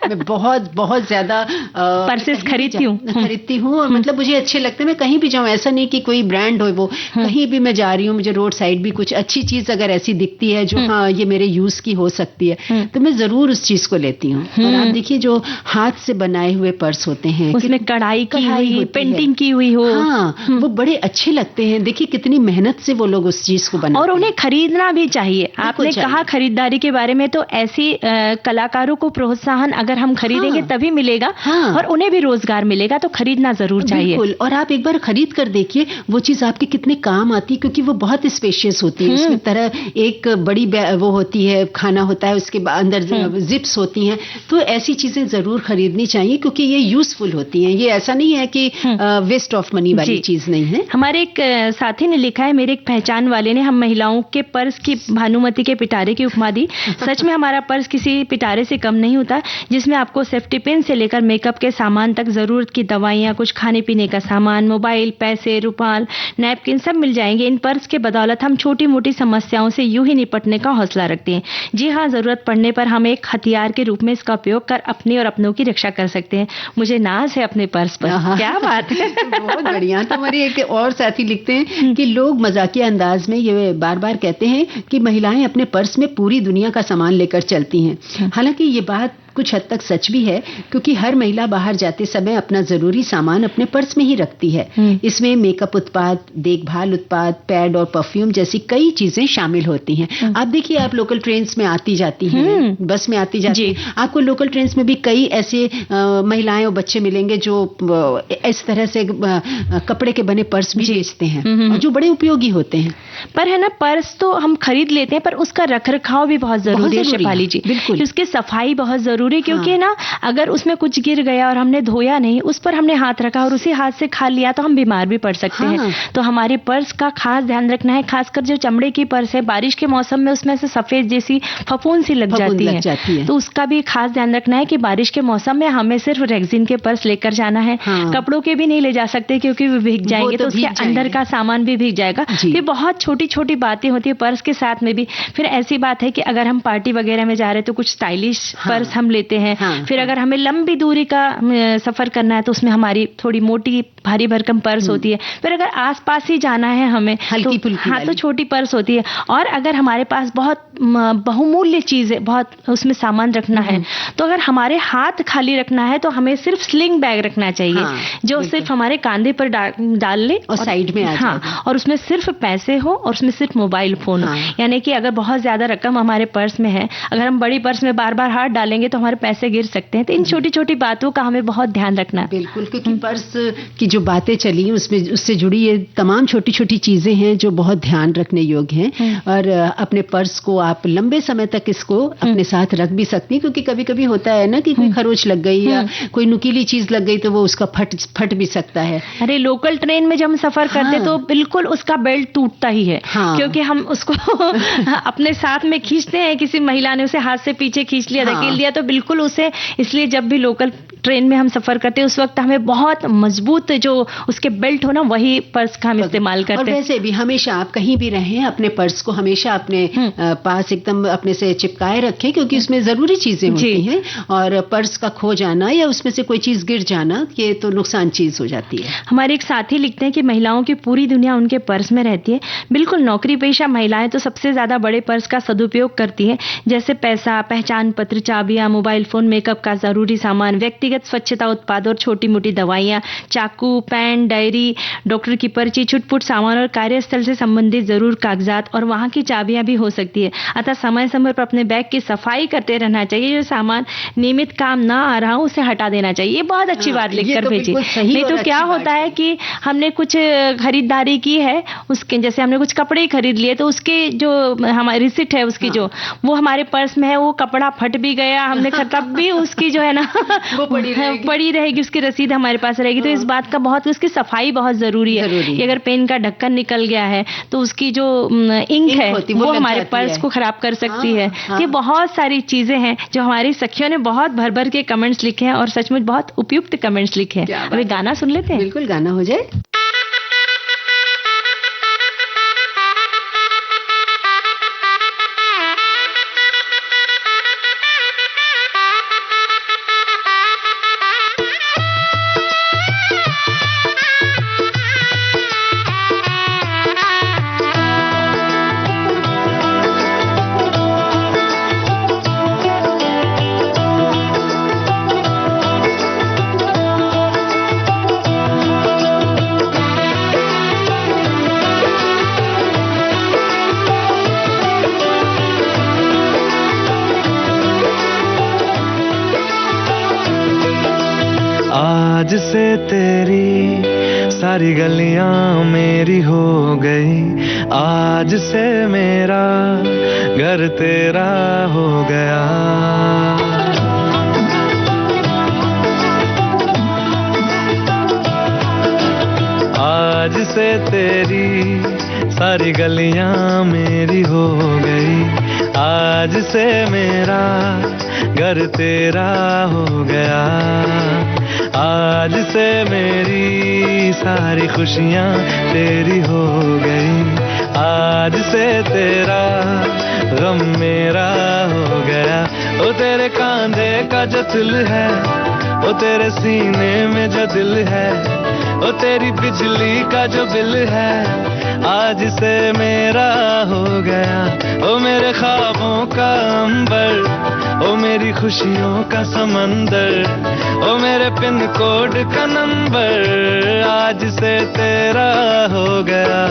B: मैं बहुत ज्यादा
A: पर्सेस खरीदती
B: हूँ और मतलब मुझे अच्छे लगते हैं। मैं कहीं भी जाऊँ, ऐसा नहीं कि कोई ब्रांड हो, वो कहीं भी मैं जा रही हूँ, मुझे रोड साइड भी कुछ अच्छी चीज अगर ऐसी दिखती है जो हाँ ये मेरे यूज की हो सकती है तो मैं जरूर उस चीज को लेती हूँ। और आप देखिए जो हाथ से बनाए हुए पर्स होते हैं,
A: उसमें कढ़ाई की हुई, पेंटिंग की हुई हो,
B: हाँ वो बड़े अच्छे लगते हैं। देखिए कितनी मेहनत से वो लोग उस चीज को बनाते हैं।
A: और उन्हें खरीदना भी चाहिए। आपने कहा खरीदारी के बारे में, तो ऐसी कलाकारों को प्रोत्साहन अगर हम खरीदेंगे तभी मिलेगा और उन्हें भी रोजगार मिलेगा, तो खरीदना जरूर चाहिए।
B: बिल्कुल। और आप एक बार खरीद कर देखिए वो चीज आपके कितने काम आती है, क्योंकि वो बहुत स्पेशियस होती है। उसमें तरह एक बड़ी वो होती है, खाना होता है, उसके अंदर जिप्स होती हैं। तो ऐसी चीजें जरूर खरीदनी चाहिए क्योंकि ये यूजफुल होती हैं। ये ऐसा नहीं है कि वेस्ट ऑफ मनी वाली चीज नहीं है।
A: हमारे एक साथी ने लिखा है, मेरे एक पहचान वाले ने हम महिलाओं के पर्स की भानुमति के पिटारे की उपमा दी। सच में हमारा पर्स किसी पिटारे से कम नहीं होता, जिसमें आपको सेफ्टी पिन से लेकर मेकअप के सामान तक, जरूरत की दवाइयां, कुछ खाने पीने का सामान, मोबाइल, पैसे, रुमाल, नैपकिन सब मिल जाएंगे। इन पर्स के बदौलत हम छोटी मोटी समस्याओं से यूं ही निपटने का हौसला रखते हैं। जी हाँ, जरूरत पड़ने पर हम एक हथियार के रूप में इसका उपयोग कर अपनी और अपनों की रक्षा कर सकते हैं। मुझे नाज है अपने पर्स पर। क्या बात है।
B: बहुत बढ़िया। तो हमारे एक और साथी लिखते हैं कि लोग मजाकिया अंदाज में ये बार बार कहते हैं कि महिलाएं अपने पर्स में पूरी दुनिया का सामान लेकर चलती हैं। हालांकि ये बात कुछ हद तक सच भी है, क्योंकि हर महिला बाहर जाते समय अपना जरूरी सामान अपने पर्स में ही रखती है। इसमें मेकअप उत्पाद, देखभाल उत्पाद, पैड और परफ्यूम जैसी कई चीजें शामिल होती हैं। आप देखिए, आप लोकल ट्रेन्स में आती जाती हैं, बस में आती जाती हैं, आपको लोकल ट्रेन्स में भी कई ऐसे महिलाएं और बच्चे मिलेंगे जो इस तरह से कपड़े के बने पर्स भी बेचते हैं और जो बड़े उपयोगी होते हैं।
A: पर है ना, पर्स तो हम खरीद लेते हैं, पर उसका रखरखाव भी बहुत जरूरी है शेफाली जी।
B: बिल्कुल,
A: उसकी सफाई बहुत जरूरी, क्योंकि ना अगर उसमें कुछ गिर गया और हमने धोया नहीं, उस पर हमने हाथ रखा और उसी हाथ से खा लिया तो हम बीमार भी पड़ सकते हैं। तो हमारे पर्स का खास ध्यान रखना है। खासकर जो चमड़े की पर्स है, बारिश के मौसम में उसमें से सफेद जैसी फफूंद सी लग जाती है, तो उसका भी खास ध्यान रखना है कि बारिश के मौसम में हमें सिर्फ रेक्सिन के पर्स लेकर जाना है। कपड़ों के भी नहीं ले जा सकते क्योंकि वो भीग जाएंगे, तो उसके अंदर का सामान भी भीग जाएगा। ये बहुत छोटी छोटी बातें होती है पर्स के साथ में भी। फिर ऐसी बात है कि अगर हम पार्टी वगैरह में जा रहे हैं तो कुछ स्टाइलिश पर्स हम लेते हैं।
B: हाँ,
A: फिर अगर हमें लंबी दूरी का सफर करना है तो उसमें हमारी थोड़ी मोटी भारी भरकम पर्स होती है। फिर अगर आसपास ही जाना है हमें
B: हल्की
A: तो
B: फुल्की
A: हाँ तो
B: वाली।
A: छोटी पर्स होती है। और अगर हमारे पास बहुत बहुमूल्य चीज है, बहुत उसमें सामान रखना है, तो अगर हमारे हाथ खाली रखना है तो हमें सिर्फ स्लिंग बैग रखना चाहिए,
B: हाँ,
A: जो
B: बिल्कुल।
A: सिर्फ हमारे कांधे पर डाल ले
B: और साइड में आ
A: हाँ,
B: जाए।
A: और उसमें सिर्फ पैसे हो और उसमें सिर्फ मोबाइल फोन हो।
B: हाँ।
A: यानी कि अगर बहुत ज्यादा रकम हमारे पर्स में है, अगर हम बड़ी पर्स में बार बार हाथ डालेंगे तो हमारे पैसे गिर सकते हैं। तो इन छोटी छोटी बातों का हमें बहुत ध्यान रखना है।
B: बिल्कुल, क्योंकि पर्स की जो बातें चली उसमें उससे जुड़ी ये तमाम छोटी छोटी चीजें हैं जो बहुत ध्यान रखने योग्य हैं। और अपने पर्स को आप लंबे समय तक इसको अपने साथ रख भी सकती हैं, क्योंकि कभी कभी होता है ना कि कोई खरोच लग गई या कोई नुकीली चीज लग गई तो वो उसका फट भी सकता है।
A: अरे लोकल ट्रेन में जब हम सफर करते तो बिल्कुल उसका बेल्ट टूटता ही है।
B: हाँ।
A: क्योंकि हम उसको अपने साथ में खींचते हैं, किसी महिला ने उसे हाथ से पीछे खींच लिया, धकेल दिया तो बिल्कुल उसे, इसलिए जब भी लोकल ट्रेन में हम सफर करते हैं उस वक्त हमें बहुत मजबूत जो उसके बेल्ट हो ना, वही पर्स का हम इस्तेमाल करते हैं।
B: और वैसे भी हमेशा आप कहीं भी रहें अपने पर्स को हमेशा अपने पास एकदम अपने से चिपकाए रखें, क्योंकि उसमें जरूरी चीजें होती हैं। और पर्स का खो जाना या उसमें से कोई चीज गिर जाना, ये तो नुकसान चीज हो जाती है।
A: हमारे एक साथी लिखते हैं कि महिलाओं की पूरी दुनिया उनके पर्स में रहती है। बिल्कुल, नौकरी पेशा महिलाएं तो सबसे ज्यादा बड़े पर्स का सदुपयोग करती हैं, जैसे पैसा, पहचान पत्र, चाबियां, मोबाइल फोन, मेकअप का जरूरी सामान, व्यक्तिगत स्वच्छता उत्पाद और छोटी मोटी दवाइयां, चाकू, पेन, डायरी, डॉक्टर की पर्ची, छुटपुट सामान और कार्यस्थल से संबंधित जरूर कागजात और वहां की चाबियां भी हो सकती है। अतः समय समय पर अपने बैग की सफाई करते रहना चाहिए। जो सामान नियमित काम ना आ रहा हो उसे हटा देना चाहिए। ये बहुत अच्छी बात लिखकर भेजी। नहीं तो क्या होता है कि हमने कुछ खरीदारी की है, उसके जैसे हमने कुछ कपड़े खरीद लिए तो उसके जो हमारी रिसिट है उसकी जो वो हमारे पर्स में है, वो कपड़ा फट भी गया हमने तब भी उसकी जो है ना
B: वो
A: पड़ी रहेगी, उसकी रसीद हमारे पास रहेगी। तो इस बात का बहुत, उसकी सफाई बहुत जरूरी है कि अगर पेन का ढक्कन निकल गया है तो उसकी जो इंक है वो हमारे पर्स को खराब कर सकती है। ये बहुत सारी चीजें हैं जो हमारी सखियों ने बहुत भर भर के कमेंट्स लिखे हैं और सचमुच बहुत उपयुक्त कमेंट्स लिखे हैं। अभी गाना सुन लेते हैं।
B: बिल्कुल, गाना हो जाए।
F: आज से तेरी सारी गलियां मेरी हो गई, आज से मेरा घर तेरा हो गया। आज से तेरी सारी गलियां मेरी हो गई, आज से मेरा घर तेरा हो गया। आज से मेरी सारी खुशियां तेरी हो गई, आज से तेरा गम मेरा हो गया। ओ तेरे कांधे का जो तिल है, ओ तेरे सीने में जो दिल है, ओ तेरी बिजली का जो बिल है, आज से मेरा हो गया। ओ मेरे ख्वाबों का अंबर, ओ मेरी खुशियों का समंदर, ओ मेरे पिन कोड का नंबर, आज से तेरा हो गया।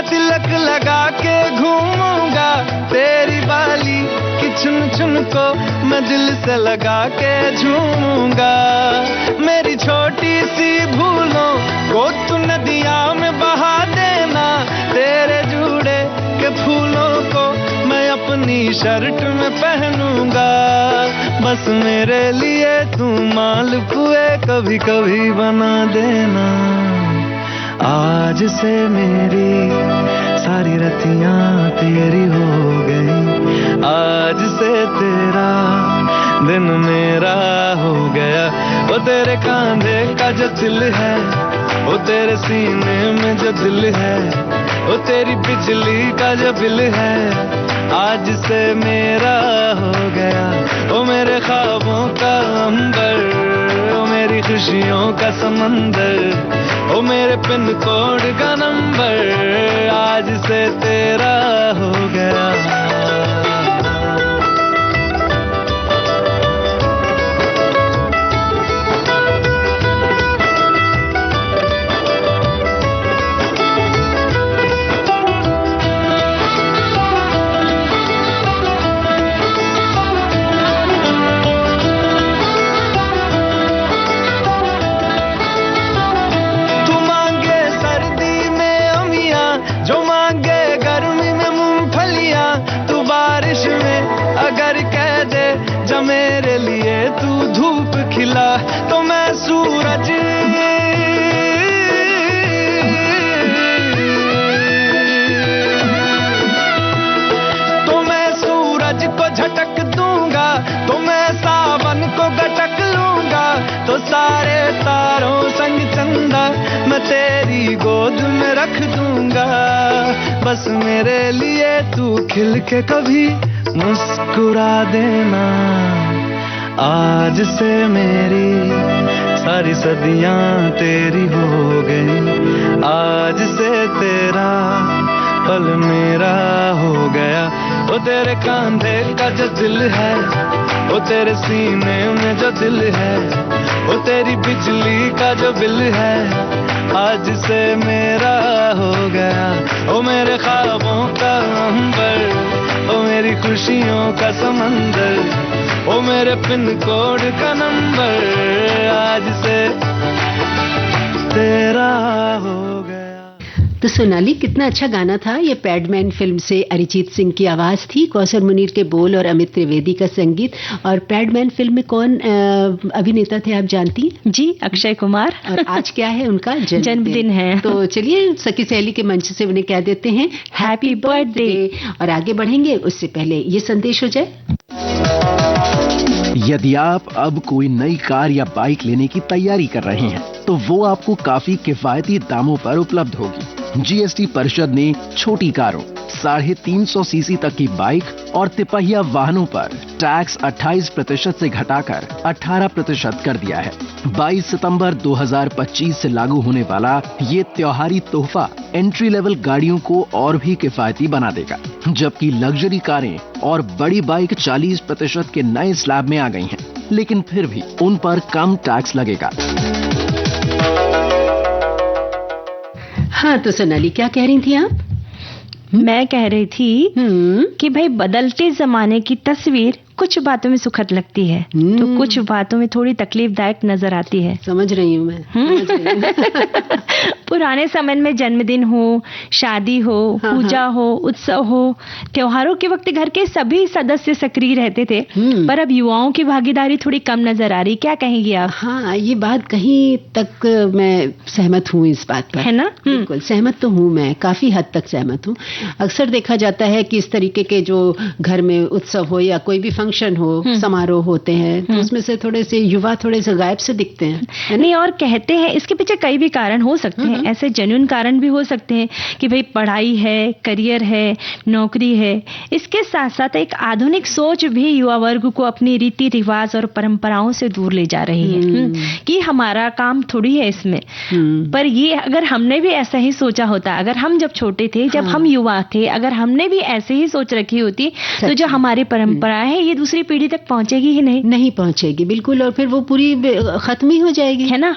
F: तिलक लगा के घूमूंगा, तेरी बाली की चुन चुन को मैं दिल से लगा के झूमूंगा। मेरी छोटी सी भूलों को तू नदिया में बहा देना, तेरे जुड़े शर्ट में पहनूंगा, बस मेरे लिए तू मालपुए कभी कभी बना देना। आज से मेरी सारी रतियां तेरी हो गई, आज से तेरा दिन मेरा हो गया। वो तेरे कांधे का जो दिल है, वो तेरे सीने में जो दिल है, वो तेरी बिजली का जो बिल है, आज से मेरा हो गया। वो मेरे ख्वाबों का अंबर, वो मेरी खुशियों का समंदर, वो मेरे पिन कोड का नंबर, आज से तेरा हो गया। मेरे लिए तू धूप खिला तो मैं सूरज, तो मैं सूरज को झटक दूंगा, तो मैं सावन को गटक लूंगा, तो सारे तारों संग चंदा मैं तेरी गोद में रख दूंगा। बस मेरे लिए तू खिल के कभी मुस्कुरा देना। आज से मेरी सारी सदियां तेरी हो गई, आज से तेरा पल मेरा हो गया। वो तेरे कांधे का जो दिल है, वो तेरे सीने में जो दिल है, वो तेरी बिजली का जो बिल है, आज से मेरा हो गया। वो मेरे ख्वाबों का अंबर, वो मेरी खुशियों का समंदर, वो मेरे पिन कोड का नंबर, आज से तेरा हो गया।
B: तो सोनाली, कितना अच्छा गाना था ये। पैडमैन फिल्म से अरिजीत सिंह की आवाज थी, कौसर मुनीर के बोल और अमित त्रिवेदी का संगीत। और पैडमैन फिल्म में कौन अभिनेता थे आप जानती हैं?
A: जी, अक्षय कुमार।
B: और आज क्या है उनका
A: जन्मदिन है।
B: तो चलिए सखी सहेली के मंच से उन्हें कह देते हैं हैप्पी बर्थडे। और आगे बढ़ेंगे उससे पहले ये संदेश हो जाए।
E: यदि आप अब कोई नई कार या बाइक लेने की तैयारी कर रहे हैं तो वो आपको काफी किफायती दामों पर उपलब्ध होगी। जीएसटी परिषद ने छोटी कारों, 350 सीसी तक की बाइक और तिपहिया वाहनों पर टैक्स 28% से घटाकर 18% कर दिया है। 22 सितंबर 2025 से लागू होने वाला ये त्योहारी तोहफा एंट्री लेवल गाड़ियों को और भी किफायती बना देगा, जबकि लग्जरी कारें और बड़ी बाइक 40% के नए स्लैब में आ गई हैं, लेकिन फिर भी उन पर कम टैक्स लगेगा।
B: हाँ, तो सोनाली क्या कह रही थी आप?
A: मैं कह रही थी कि भाई बदलते जमाने की तस्वीर कुछ बातों में सुखद लगती है तो कुछ बातों में थोड़ी तकलीफदायक नजर आती है।
B: समझ रही हूँ मैं।
A: पुराने समय में जन्मदिन हो, शादी हो, पूजा हो, उत्सव हो, त्योहारों के वक्त घर के सभी सदस्य सक्रिय रहते थे, पर अब युवाओं की भागीदारी थोड़ी कम नजर आ रही। क्या कहेंगी आप?
B: हाँ, ये बात कहीं तक मैं सहमत हूँ इस बात पर,
A: है ना?
B: बिल्कुल सहमत तो हूँ, मैं काफी हद तक सहमत हूँ। अक्सर देखा जाता है कि इस तरीके के जो घर में उत्सव हो या कोई भी फंक्शन हो, समारोह होते हैं, तो उसमें से थोड़े से युवा थोड़े से गायब से दिखते हैं।
A: नहीं, और कहते हैं इसके पीछे कई भी कारण हो सकते हैं, ऐसे जेन्युइन कारण भी हो सकते हैं कि भाई पढ़ाई है, करियर है, नौकरी है। इसके साथ साथ एक आधुनिक सोच भी युवा वर्ग को अपनी रीति रिवाज और परंपराओं से दूर ले जा रही है कि हमारा काम थोड़ी है इसमें। पर ये अगर हमने भी ऐसा ही सोचा होता, अगर हम जब छोटे थे, जब हम युवा थे, अगर हमने भी ऐसे ही सोच रखी होती, तो जो हमारी परंपरा है ये दूसरी पीढ़ी तक पहुंचेगी ही नहीं पहुंचेगी,
B: बिल्कुल। और फिर वो पूरी खत्म ही हो जाएगी,
A: है ना?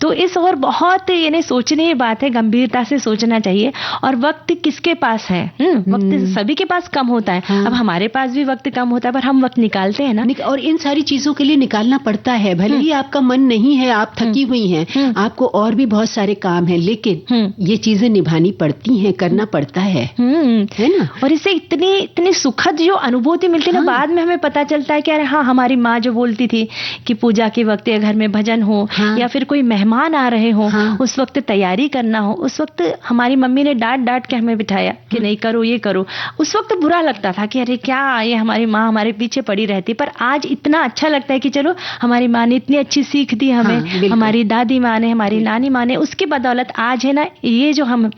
A: तो इस और बहुत यानी सोचने की बात है, गंभीरता से सोचना चाहिए। और वक्त किसके पास है? वक्त सभी के पास कम होता है।
B: हाँ।
A: अब हमारे पास भी वक्त कम होता है, पर हम वक्त निकालते हैं ना।
B: और इन सारी चीजों के लिए निकालना पड़ता है। भले ही आपका मन नहीं है, आप थकी हुई हैं, आपको और भी बहुत सारे काम हैं, लेकिन ये चीजें निभानी पड़ती हैं, करना पड़ता है ना।
A: और इससे इतनी सुखद जो अनुभूति मिलती है ना, बाद में हमें पता चलता है कि अरे हाँ, हमारी माँ जो बोलती थी कि पूजा के वक्त या घर में भजन हो, या फिर कोई मेहमान आ रहे हो, उस वक्त तैयारी करना हो, उस वक्त हमारी मम्मी ने डांट के हमें बिठाया कि नहीं करो, ये करो। उस वक्त बुरा लगता था कि अरे क्या ये हमारी माँ हमारे पीछे पड़ी रहती। पर आज इतना अच्छा लगता है कि चलो हमारी माँ ने इतनी अच्छी सीख दी हमें, हमारी दादी माँ ने, हमारी नानी माँ ने, उसकी बदौलत आज है ना ये जो हम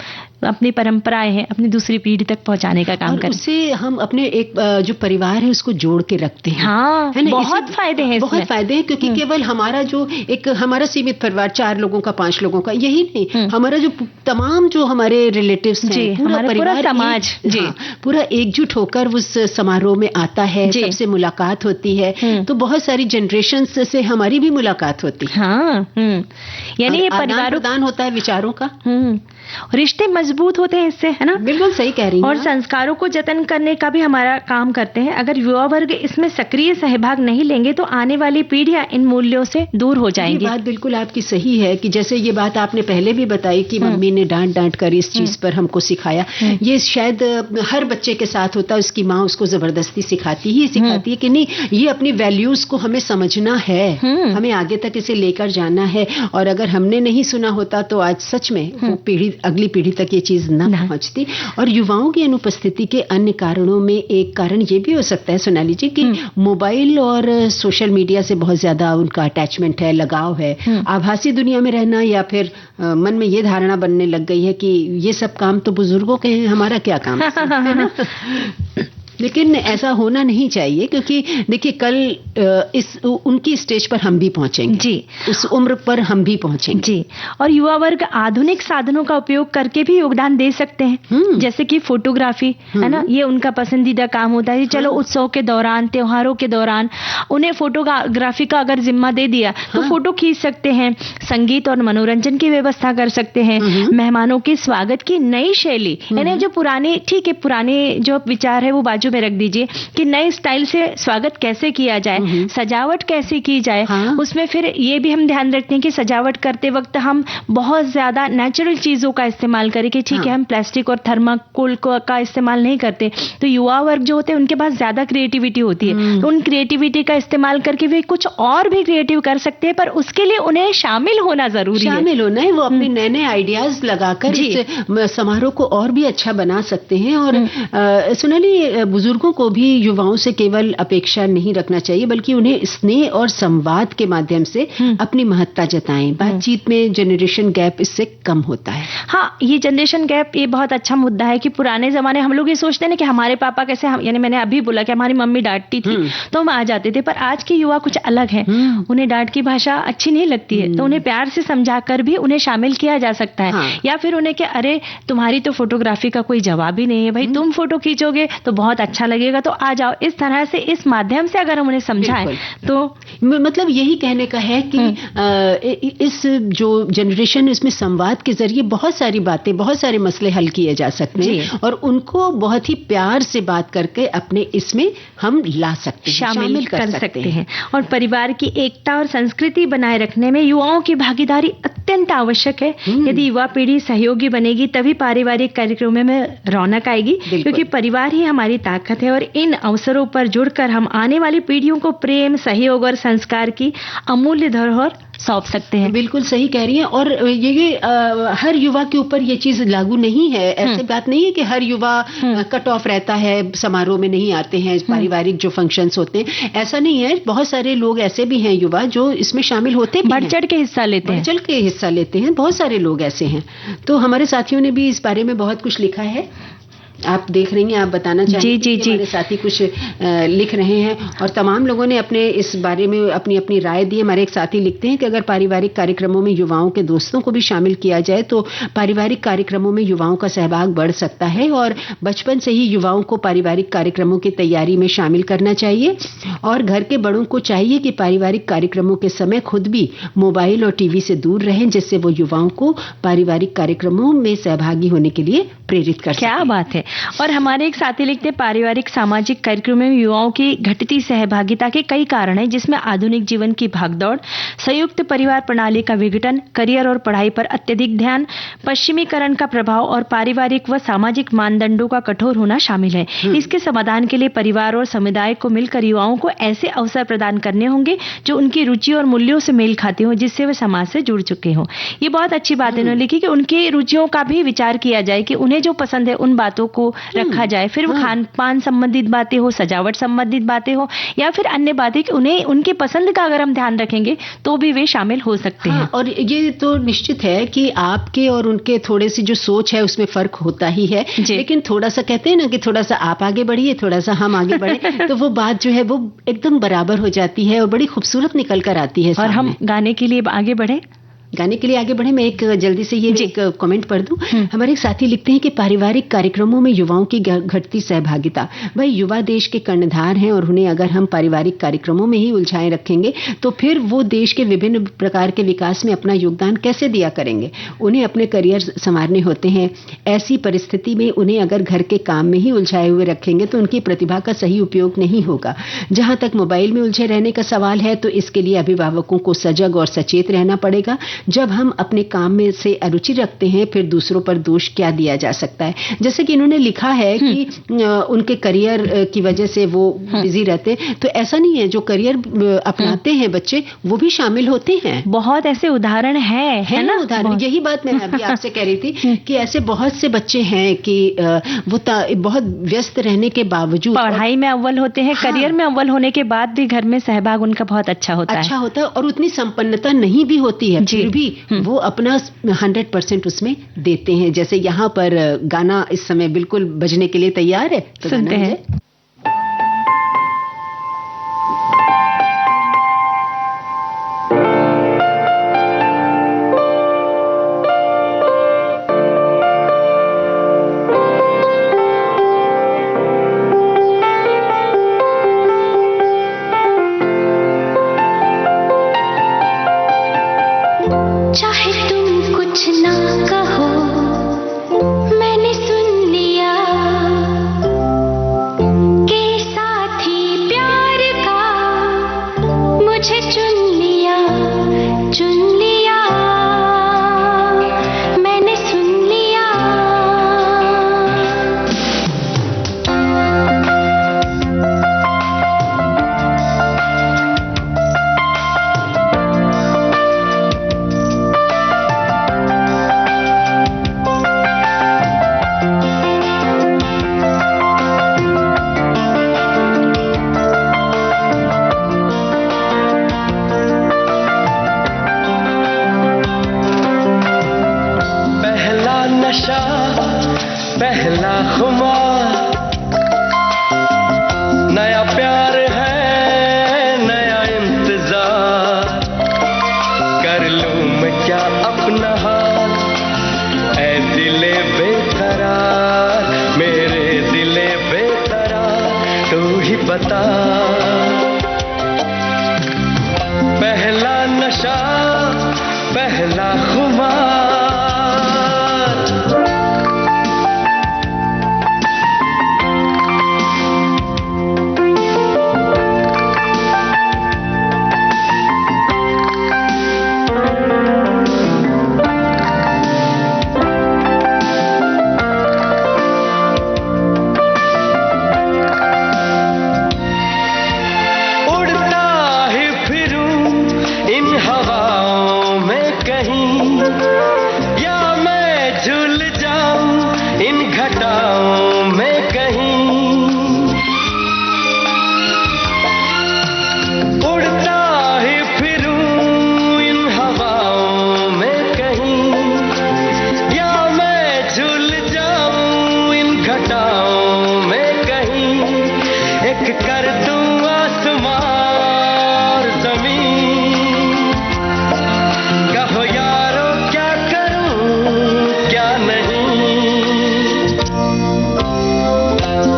A: अपनी परंपराएं हैं अपनी दूसरी पीढ़ी तक पहुंचाने का काम करें।
B: उससे हम अपने एक जो परिवार है उसको जोड़ के रखते हैं।
A: हाँ, है ना? बहुत फायदे हैं,
B: बहुत फायदे हैं, क्योंकि केवल हमारा जो एक हमारा सीमित परिवार 4 लोगों का 5 लोगों का यही नहीं, हमारा जो तमाम जो हमारे रिलेटिव्स हैं, पूरा परिवार,
A: समाज
B: पूरा एकजुट होकर उस समारोह में आता है, सबसे मुलाकात होती है। तो बहुत सारी जनरेशन से हमारी भी मुलाकात होती है।
A: यानी ये परिवारों
B: प्रदान होता है विचारों का,
A: रिश्ते मजबूत होते हैं इससे, है ना?
B: बिल्कुल सही कह रही हैं।
A: और संस्कारों को जतन करने का भी हमारा काम करते हैं। अगर युवा वर्ग इसमें सक्रिय सहभाग नहीं लेंगे तो आने वाली पीढ़ियां इन मूल्यों से दूर हो जाएंगी।
B: ये बात बिल्कुल आपकी सही है कि जैसे ये बात आपने पहले भी बताई कि मम्मी ने डांट कर इस चीज पर हमको सिखाया। ये शायद हर बच्चे के साथ होता है, उसकी माँ उसको जबरदस्ती सिखाती है कि नहीं, ये अपनी वैल्यूज को हमें समझना है, हमें आगे तक इसे लेकर जाना है। और अगर हमने नहीं सुना होता तो आज सच में वो अगली पीढ़ी तक ये चीज न पहुंचती। और युवाओं की अनुपस्थिति के अन्य कारणों में एक कारण ये भी हो सकता है सोनाली जी कि मोबाइल और सोशल मीडिया से बहुत ज्यादा उनका अटैचमेंट है, लगाव है। आभासी दुनिया में रहना, या फिर मन में ये धारणा बनने लग गई है कि ये सब काम तो बुजुर्गों के हैं, हमारा क्या काम है? लेकिन ऐसा होना नहीं चाहिए, क्योंकि देखिए कल उनकी स्टेज पर हम भी पहुंचेंगे
A: जी,
B: उस उम्र पर हम भी पहुंचेंगे
A: जी। और युवा वर्ग आधुनिक साधनों का उपयोग करके भी योगदान दे सकते हैं, जैसे कि फोटोग्राफी, है ना? ये उनका पसंदीदा काम होता है। चलो उत्सव के दौरान, त्योहारों के दौरान उन्हें फोटोग्राफी का अगर जिम्मा दे दिया तो फोटो खींच सकते हैं, संगीत और मनोरंजन की व्यवस्था कर सकते हैं, मेहमानों के स्वागत की नई शैली, यानी जो पुराने, ठीक है, पुराने जो विचार है वो बाजू में रख दीजिए कि नए स्टाइल से स्वागत कैसे किया जाए, सजावट कैसे की जाए। उसमें फिर ये भी हम ध्यान रखते हैं कि सजावट करते वक्त हम बहुत ज्यादा नेचुरल चीजों का इस्तेमाल करें, कि ठीक है हम प्लास्टिक और थर्माकोल का इस्तेमाल नहीं करते। तो युवा वर्ग जो होते हैं उनके पास ज्यादा क्रिएटिविटी होती है, तो उन क्रिएटिविटी का इस्तेमाल करके वे कुछ और भी क्रिएटिव कर सकते हैं, पर उसके लिए उन्हें शामिल होना जरूरी है।
B: शामिल होना है, वो अपने नए आइडियाज लगाकर इस समारोह को और भी अच्छा बना सकते हैं। और सोनाली, बुजुर्गों को भी युवाओं से केवल अपेक्षा नहीं रखना चाहिए, बल्कि उन्हें स्नेह और संवाद के माध्यम से अपनी महत्ता जताएं। बातचीत में जनरेशन गैप इससे कम होता है।
A: हाँ, ये जनरेशन गैप ये बहुत अच्छा मुद्दा है कि पुराने जमाने हम लोग ये सोचते हैं कि हमारे पापा कैसे, यानी मैंने अभी बोला कि हमारी मम्मी डांटती थी तो हम आ जाते थे, पर आज के युवा कुछ अलग है। उन्हें डांट की भाषा अच्छी नहीं लगती है, तो उन्हें प्यार से समझाकर भी उन्हें शामिल किया जा सकता है। या फिर उन्हें कि अरे तुम्हारी तो फोटोग्राफी का कोई जवाब ही नहीं है भाई, तुम फोटो खींचोगे तो बहुत अच्छा लगेगा, तो आ जाओ। इस तरह से, इस माध्यम से अगर हम उन्हें समझाएं तो
B: मतलब यही कहने का है कि इस जो जनरेशन, इसमें संवाद के जरिए बहुत सारी बातें, बहुत सारे मसले हल किए जा सकते हैं, और उनको बहुत ही प्यार से बात करके अपने इसमें हम ला सकते हैं,
A: शामिल कर सकते हैं। और परिवार की एकता और संस्कृति बनाए रखने में युवाओं की भागीदारी अत्यंत आवश्यक है। यदि युवा पीढ़ी सहयोगी बनेगी तभी पारिवारिक कार्यक्रमों में रौनक आएगी, क्योंकि परिवार ही हमारी ताकत है। और इन अवसरों पर जुड़कर हम आने वाली पीढ़ियों को प्रेम, सहयोग और संस्कार की अमूल्य धरोहर सौंप सकते हैं।
B: बिल्कुल सही कह रही हैं। और ये हर युवा के ऊपर ये चीज लागू नहीं है। ऐसी बात नहीं है कि हर युवा कट ऑफ रहता है, समारोह में नहीं आते हैं, पारिवारिक जो फंक्शंस होते हैं, ऐसा नहीं है। बहुत सारे लोग ऐसे भी हैं युवा जो इसमें शामिल होते,
A: बढ़ चढ़ के हिस्सा लेते हैं,
B: बढ़ चढ़ के हिस्सा लेते हैं। बहुत सारे लोग ऐसे हैं। तो हमारे साथियों ने भी इस बारे में बहुत कुछ लिखा है। आप देख रही हैं, आप बताना चाहेंगे?
A: जी।
B: हमारे साथी कुछ लिख रहे हैं और तमाम लोगों ने अपने इस बारे में अपनी अपनी राय दी। हमारे एक साथी लिखते हैं कि अगर पारिवारिक कार्यक्रमों में युवाओं के दोस्तों को भी शामिल किया जाए तो पारिवारिक कार्यक्रमों में युवाओं का सहभाग बढ़ सकता है और बचपन से ही युवाओं को पारिवारिक कार्यक्रमों की तैयारी में शामिल करना चाहिए और घर के बड़ों को चाहिए कि पारिवारिक कार्यक्रमों के समय खुद भी मोबाइल और टीवी से दूर रहें, जिससे वो युवाओं को पारिवारिक कार्यक्रमों में सहभागी होने के लिए प्रेरित कर सकें।
A: क्या बात है। और हमारे एक साथी लिखते हैं, पारिवारिक सामाजिक कार्यक्रमों में युवाओं की घटती सहभागिता के कई कारण हैं, जिसमें आधुनिक जीवन की भागदौड़, संयुक्त परिवार प्रणाली का विघटन, करियर और पढ़ाई पर अत्यधिक ध्यान, पश्चिमीकरण का प्रभाव और पारिवारिक व सामाजिक मानदंडों का कठोर होना शामिल है। इसके समाधान के लिए परिवार और समुदाय को मिलकर युवाओं को ऐसे अवसर प्रदान करने होंगे जो उनकी रुचि और मूल्यों से मेल खाते हों, जिससे वे समाज से जुड़ चुके हों। ये बहुत अच्छी बात है उन्होंने लिखी कि उनकी रुचियों का भी विचार किया जाए कि उन्हें जो पसंद है उन बातों को रखा जाए, फिर वो खान पान संबंधित बातें हो, सजावट संबंधित बातें हो या फिर अन्य बातें, कि उन्हें उनकी पसंद का अगर हम ध्यान रखेंगे तो भी वे शामिल हो सकते हैं।
B: और ये तो निश्चित है कि आपके और उनके थोड़े सी जो सोच है उसमें फर्क होता ही है, लेकिन थोड़ा सा कहते हैं ना कि थोड़ा सा आप आगे बढ़िए, थोड़ा सा हम आगे बढ़े तो वो बात जो है वो एकदम बराबर हो जाती है और बड़ी खूबसूरत निकल कर आती है।
A: और हम गाने के लिए आगे बढ़े,
B: गाने के लिए आगे बढ़े। मैं एक जल्दी से ये एक कमेंट पढ़ दूं। हमारे एक साथी लिखते हैं कि पारिवारिक कार्यक्रमों में युवाओं की घटती सहभागिता, भाई युवा देश के कर्णधार हैं और उन्हें अगर हम पारिवारिक कार्यक्रमों में ही उलझाए रखेंगे तो फिर वो देश के विभिन्न प्रकार के विकास में अपना योगदान कैसे दिया करेंगे। उन्हें अपने करियर संवारने होते हैं। ऐसी परिस्थिति में उन्हें अगर घर के काम में ही उलझाए हुए रखेंगे तो उनकी प्रतिभा का सही उपयोग नहीं होगा। जहां तक मोबाइल में उलझे रहने का सवाल है तो इसके लिए अभिभावकों को सजग और सचेत रहना पड़ेगा। जब हम अपने काम में से अरुचि रखते हैं फिर दूसरों पर दोष क्या दिया जा सकता है। जैसे कि इन्होंने लिखा है कि उनके करियर की वजह से वो बिजी रहते हैं, तो ऐसा नहीं है, जो करियर अपनाते हैं बच्चे वो भी शामिल होते हैं।
A: बहुत ऐसे उदाहरण है ना
B: उदाहरण। यही बात मैं अभी आपसे कह रही थी कि ऐसे बहुत से बच्चे हैं कि वो बहुत व्यस्त रहने के बावजूद
A: पढ़ाई में अव्वल होते हैं, करियर में अव्वल होने के बाद भी घर में सहभाग उनका बहुत अच्छा होता है
B: और उतनी संपन्नता नहीं भी होती है, फिर भी वो अपना 100% उसमें देते हैं। जैसे यहाँ पर गाना इस समय बिल्कुल बजने के लिए तैयार है, तो
A: सुनते हैं।
D: चाहे तुम कुछ ना कहो, मैंने सुन लिया कि साथी प्यार का मुझे चुन लिया, मैंने सुन लिया।
F: पहला खुमार, नया प्यार है, नया इंतजार, कर लूं मैं क्या अपना हाल, ऐ दिले बेकरार, मेरे दिले बेकरार, तू ही बता। पहला नशा, पहला खुमार, एक कर दूं आसमां और जमीन, कहो यारो क्या करूं क्या नहीं।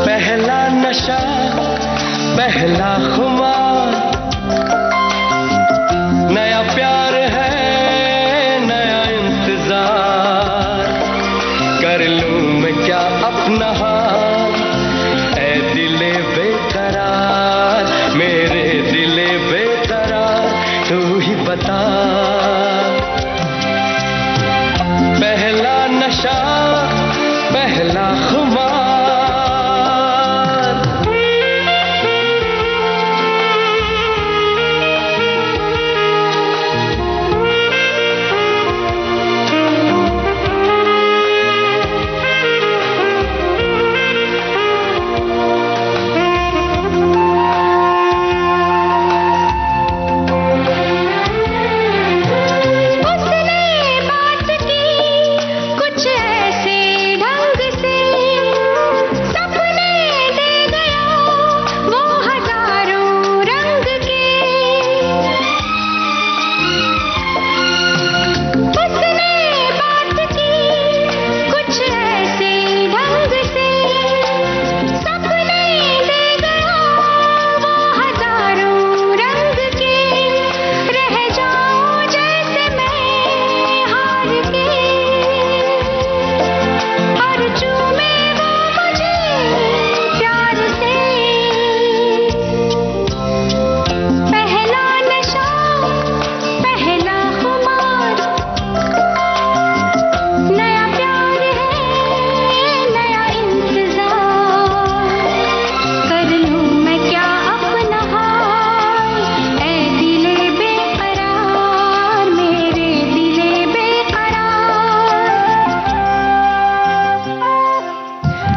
F: पहला नशा पहला खुमार, नया प्यार है नया इंतजार, कर लूं मैं क्या अपना हाल ऐ दिले बेकरार, मेरे दिले बेकरार तू ही बता। पहला नशा पहला खुमार।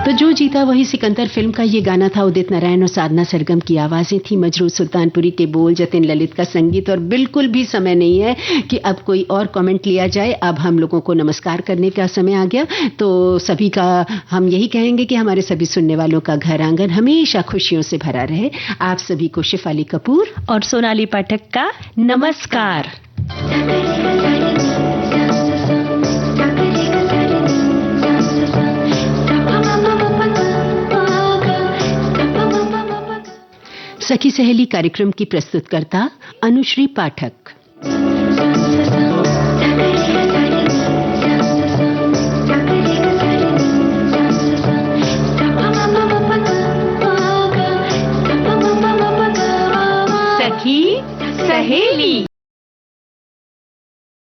B: जो जीता वही सिकंदर फिल्म का ये गाना था। उदित नारायण और साधना सरगम की आवाजें थी, मजरूर सुल्तानपुरी के बोल, जतिन ललित का संगीत। और बिल्कुल भी समय नहीं है कि अब कोई और कमेंट लिया जाए। अब हम लोगों को नमस्कार करने का समय आ गया। तो सभी का हम यही कहेंगे कि हमारे सभी सुनने वालों का घर आंगन हमेशा खुशियों से भरा रहे। आप सभी को शेफाली कपूर
A: और सोनाली पाठक का नमस्कार।
B: सखी सहेली कार्यक्रम की प्रस्तुतकर्ता अनुश्री पाठक।
A: सखी सहेली।